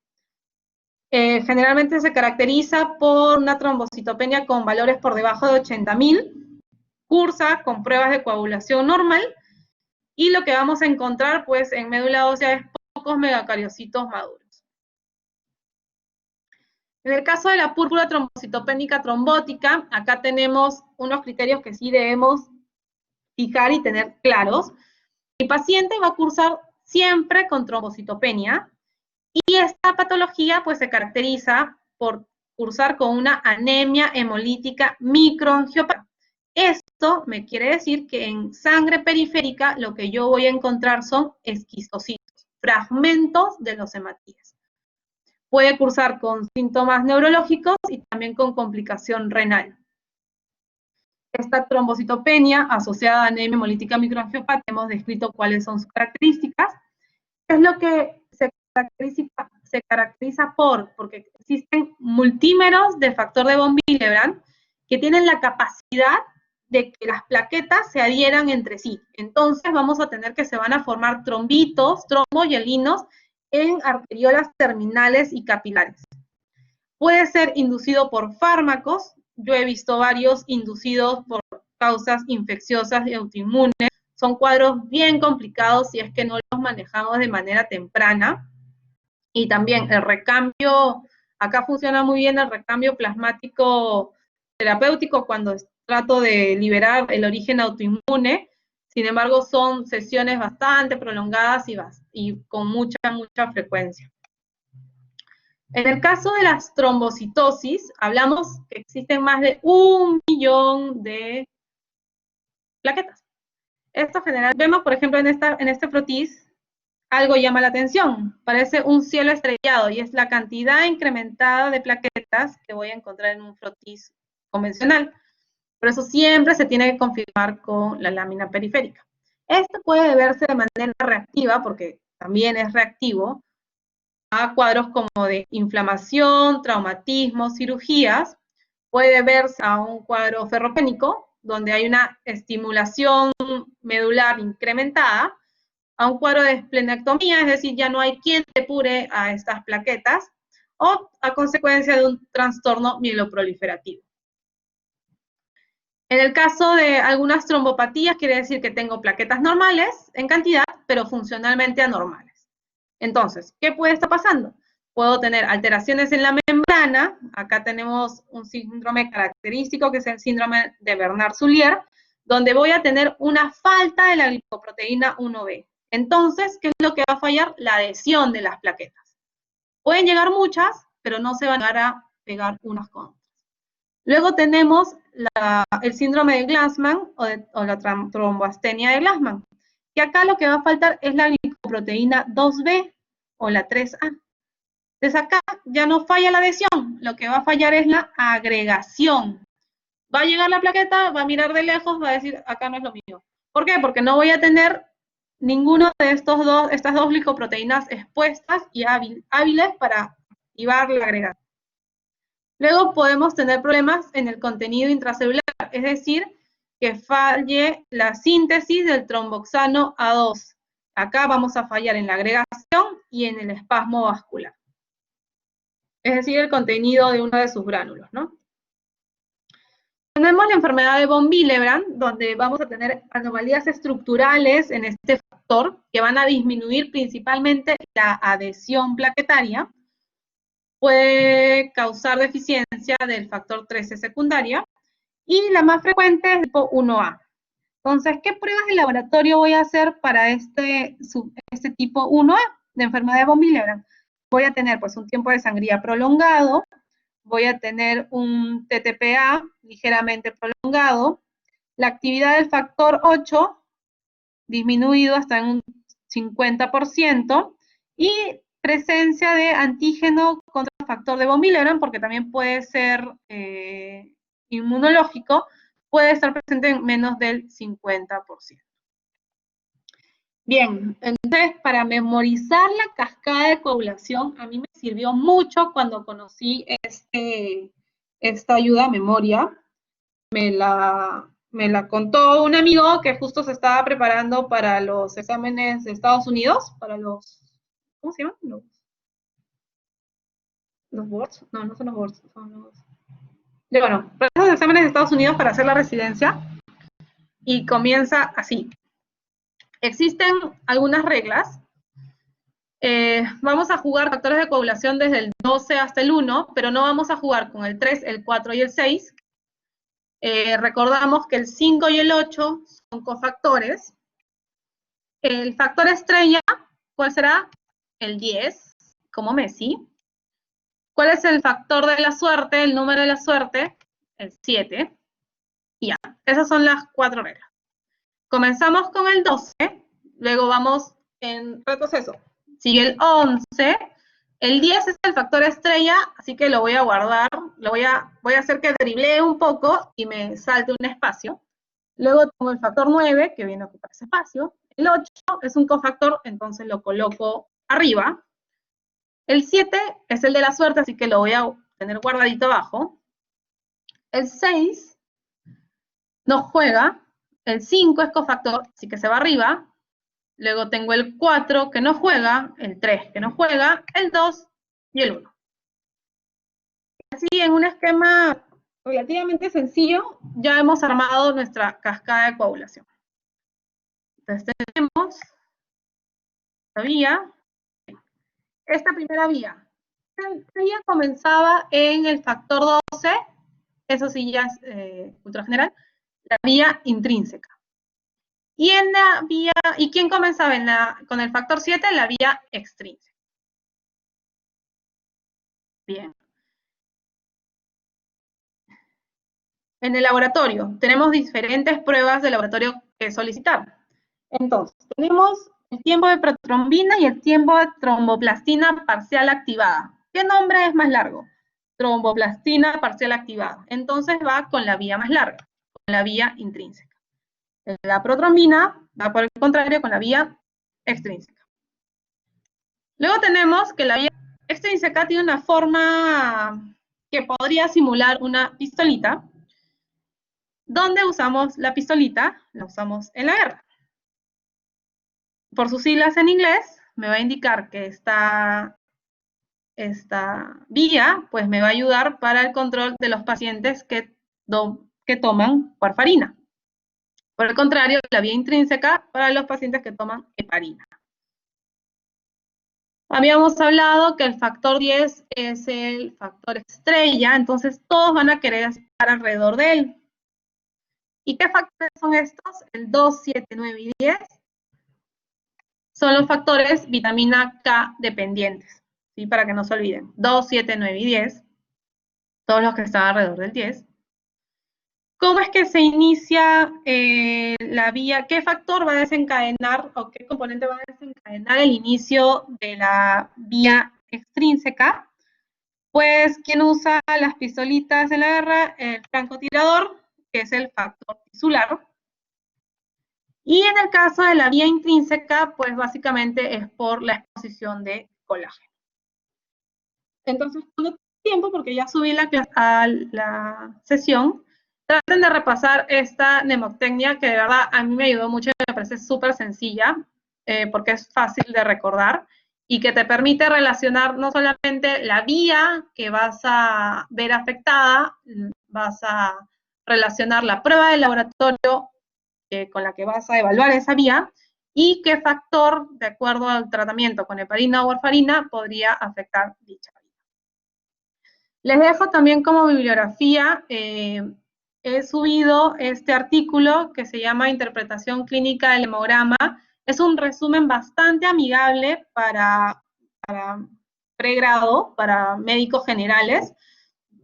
Generalmente se caracteriza por una trombocitopenia con valores por debajo de 80.000, cursa con pruebas de coagulación normal, y lo que vamos a encontrar pues en médula ósea es pocos megacariocitos maduros. En el caso de la púrpura trombocitopénica trombótica, acá tenemos unos criterios que sí debemos fijar y tener claros. El paciente va a cursar siempre con trombocitopenia, y esta patología pues se caracteriza por cursar con una anemia hemolítica microangiopática. Esto me quiere decir que en sangre periférica lo que yo voy a encontrar son esquistocitos, fragmentos de los hematíes. Puede cursar con síntomas neurológicos y también con complicación renal. Esta trombocitopenia asociada a anemia hemolítica microangiopática, hemos descrito cuáles son sus características. Es lo que se caracteriza porque existen multímeros de factor de von Willebrand que tienen la capacidad de que las plaquetas se adhieran entre sí. Entonces vamos a tener que se van a formar trombitos, tromboyelinos en arteriolas terminales y capilares. Puede ser inducido por fármacos. Yo he visto varios inducidos por causas infecciosas y autoinmunes. Son cuadros bien complicados si es que no los manejamos de manera temprana. Y también el recambio, acá funciona muy bien el recambio plasmático terapéutico cuando trato de liberar el origen autoinmune. Sin embargo, son sesiones bastante prolongadas y con mucha frecuencia. En el caso de las trombocitosis, hablamos que existen más de 1 millón de plaquetas. Esto general, vemos por ejemplo en este frotis, algo llama la atención, parece un cielo estrellado y es la cantidad incrementada de plaquetas que voy a encontrar en un frotis convencional. Por eso siempre se tiene que confirmar con la lámina periférica. Esto puede deberse de manera reactiva, porque también es reactivo, a cuadros como de inflamación, traumatismo, cirugías. Puede verse a un cuadro ferropénico, donde hay una estimulación medular incrementada, a un cuadro de esplenectomía, es decir, ya no hay quien depure a estas plaquetas, o a consecuencia de un trastorno mieloproliferativo. En el caso de algunas trombopatías, quiere decir que tengo plaquetas normales en cantidad, pero funcionalmente anormales. Entonces, ¿qué puede estar pasando? Puedo tener alteraciones en la membrana. Acá tenemos un síndrome característico, que es el síndrome de Bernard-Soulier, donde voy a tener una falta de la glicoproteína 1B. Entonces, ¿qué es lo que va a fallar? La adhesión de las plaquetas. Pueden llegar muchas, pero no se van a llegar a pegar unas con otras. Luego tenemos el síndrome de Glassman o la tromboastenia de Glassman, que acá lo que va a faltar es la glicoproteína 2B o la 3A. Entonces acá ya no falla la adhesión, lo que va a fallar es la agregación. Va a llegar la plaqueta, va a mirar de lejos, va a decir, acá no es lo mío. ¿Por qué? Porque no voy a tener ninguno de estas dos glicoproteínas expuestas y hábiles para activar la agregación. Luego podemos tener problemas en el contenido intracelular, es decir, que falle la síntesis del tromboxano A2. Acá vamos a fallar en la agregación y en el espasmo vascular. Es decir, el contenido de uno de sus gránulos, ¿no? Tenemos la enfermedad de von Willebrand, donde vamos a tener anomalías estructurales en este factor que van a disminuir principalmente la adhesión plaquetaria. Puede causar deficiencia del factor 13 secundaria, y la más frecuente es tipo 1A. Entonces, ¿qué pruebas de laboratorio voy a hacer para este tipo 1A de enfermedad de von Willebrand? Voy a tener pues un tiempo de sangría prolongado, voy a tener un TTPA ligeramente prolongado, la actividad del factor 8 disminuido hasta en un 50%, y presencia de antígeno contra el factor de von Willebrand, porque también puede ser inmunológico, puede estar presente en menos del 50%. Bien, entonces para memorizar la cascada de coagulación, a mí me sirvió mucho cuando conocí esta ayuda a memoria. Me la contó un amigo que justo se estaba preparando para los exámenes de Estados Unidos, para los, ¿cómo se llaman? ¿Los boards? No, no son los boards, son los... Bueno, para esos exámenes de Estados Unidos para hacer la residencia, y comienza así. Existen algunas reglas. Vamos a jugar factores de coagulación desde el 12 hasta el 1, pero no vamos a jugar con el 3, el 4 y el 6. Recordamos que el 5 y el 8 son cofactores. El factor estrella, ¿cuál será? El 10, como Messi. ¿Cuál es el factor de la suerte, el número de la suerte? El 7. Y ya, esas son las 4 reglas. Comenzamos con el 12, luego vamos en retroceso. Sigue el 11, el 10 es el factor estrella, así que lo voy a guardar, voy a hacer que driblee un poco y me salte un espacio. Luego tengo el factor 9, que viene a ocupar ese espacio. El 8 es un cofactor, entonces lo coloco arriba. El 7 es el de la suerte, así que lo voy a tener guardadito abajo. El 6 no juega. El 5 es cofactor, así que se va arriba. Luego tengo el 4 que no juega, el 3 que no juega, el 2 y el 1. Así, en un esquema relativamente sencillo, ya hemos armado nuestra cascada de coagulación. Entonces tenemos esta vía. Esta primera vía. Esta vía comenzaba en el factor 12, eso sí ya es ultra general, la vía intrínseca. Y en la vía, ¿y quién comenzaba con el factor 7? La vía extrínseca. Bien. En el laboratorio, tenemos diferentes pruebas de laboratorio que solicitar. Entonces, tenemos el tiempo de protrombina y el tiempo de tromboplastina parcial activada. ¿Qué nombre es más largo? Tromboplastina parcial activada. Entonces va con la vía más larga, con la vía intrínseca. La protrombina va por el contrario con la vía extrínseca. Luego tenemos que la vía extrínseca tiene una forma que podría simular una pistolita. ¿Dónde usamos la pistolita? La usamos en la guerra. Por sus siglas en inglés, me va a indicar que esta vía pues me va a ayudar para el control de los pacientes que que toman warfarina. Por el contrario, la vía intrínseca para los pacientes que toman heparina. Habíamos hablado que el factor 10 es el factor estrella, entonces todos van a querer estar alrededor de él. ¿Y qué factores son estos? El 2, 7, 9 y 10 son los factores vitamina K dependientes, ¿sí? Para que no se olviden. 2, 7, 9 y 10, todos los que están alrededor del 10. ¿Cómo es que se inicia la vía? ¿Qué factor va a desencadenar o qué componente va a desencadenar el inicio de la vía extrínseca? Pues, ¿quién usa las pistolitas en la guerra? El francotirador, que es el factor tisular. Y en el caso de la vía intrínseca, pues básicamente es por la exposición de colágeno. Entonces, no tengo tiempo porque ya subí a la sesión. Traten de repasar esta mnemotecnia que de verdad a mí me ayudó mucho y me parece súper sencilla porque es fácil de recordar y que te permite relacionar no solamente la vía que vas a ver afectada, vas a relacionar la prueba del laboratorio con la que vas a evaluar esa vía y qué factor, de acuerdo al tratamiento con heparina o warfarina, podría afectar dicha vía. Les dejo también como bibliografía, he subido este artículo que se llama Interpretación Clínica del Hemograma. Es un resumen bastante amigable para pregrado, para médicos generales,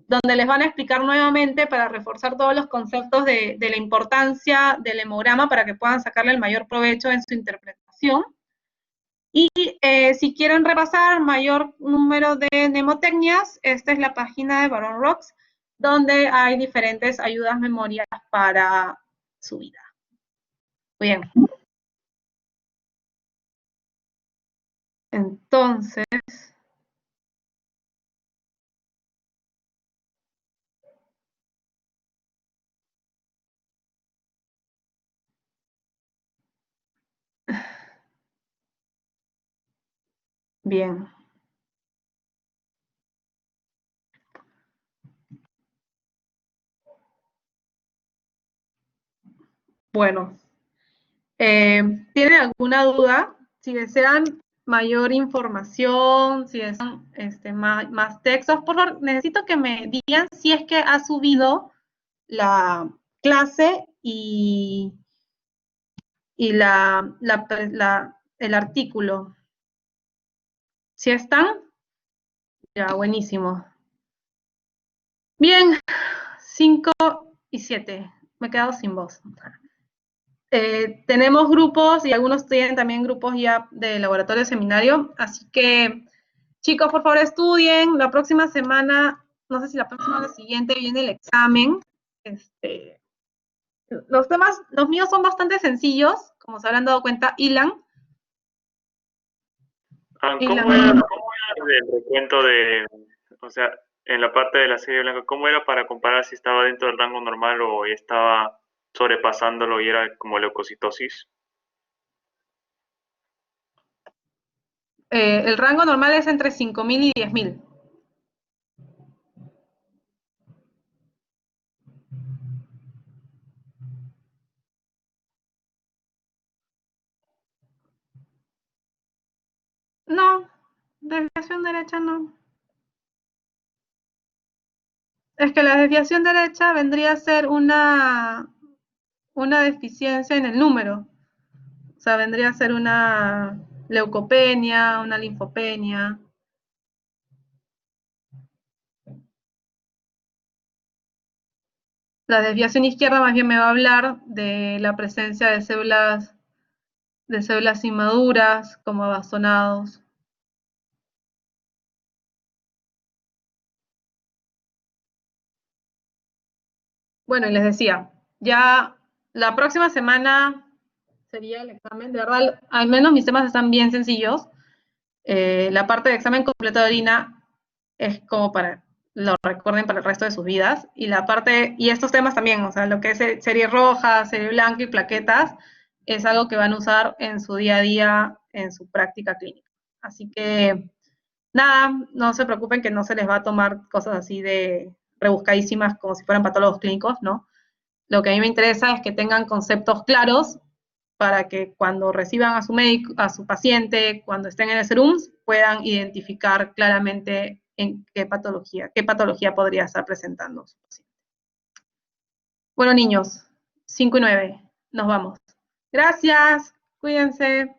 donde les van a explicar nuevamente para reforzar todos los conceptos de la importancia del hemograma para que puedan sacarle el mayor provecho en su interpretación. Y si quieren repasar mayor número de mnemotecnias, esta es la página de Baron Rocks, donde hay diferentes ayudas memorias para su vida. Muy bien. Entonces, bien. Bueno, ¿tienen alguna duda? Si desean mayor información, si desean más textos, por favor, necesito que me digan si es que ha subido la clase y el artículo. ¿Sí están? Ya, buenísimo. Bien, 5 y 7. Me he quedado sin voz. Tenemos grupos y algunos tienen también grupos ya de laboratorio de seminario, así que chicos, por favor estudien. La próxima semana, no sé si la próxima o la siguiente, viene el examen. Los temas, los míos son bastante sencillos, como se habrán dado cuenta. Ilan. ¿Cómo era el recuento de, o sea, en la parte de la serie blanca, cómo era para comparar si estaba dentro del rango normal o estaba sobrepasándolo y era como leucocitosis? El rango normal es entre 5.000 y 10.000. No, desviación derecha no. Es que la desviación derecha vendría a ser una deficiencia en el número. O sea, vendría a ser una leucopenia, una linfopenia. La desviación izquierda más bien me va a hablar de la presencia de células inmaduras, como bastonados. Bueno, y les decía, ya la próxima semana sería el examen. De verdad, al menos mis temas están bien sencillos. La parte de examen completo de orina es como para lo recuerden para el resto de sus vidas. Y la parte, y estos temas también, o sea, lo que es serie roja, serie blanca y plaquetas, es algo que van a usar en su día a día, en su práctica clínica. Así que, nada, no se preocupen que no se les va a tomar cosas así de rebuscadísimas como si fueran patólogos clínicos, ¿no? Lo que a mí me interesa es que tengan conceptos claros para que cuando reciban a su médico, a su paciente, cuando estén en el SERUMS, puedan identificar claramente en qué patología podría estar presentando su paciente. Bueno, niños, 5 y 9, nos vamos. Gracias, cuídense.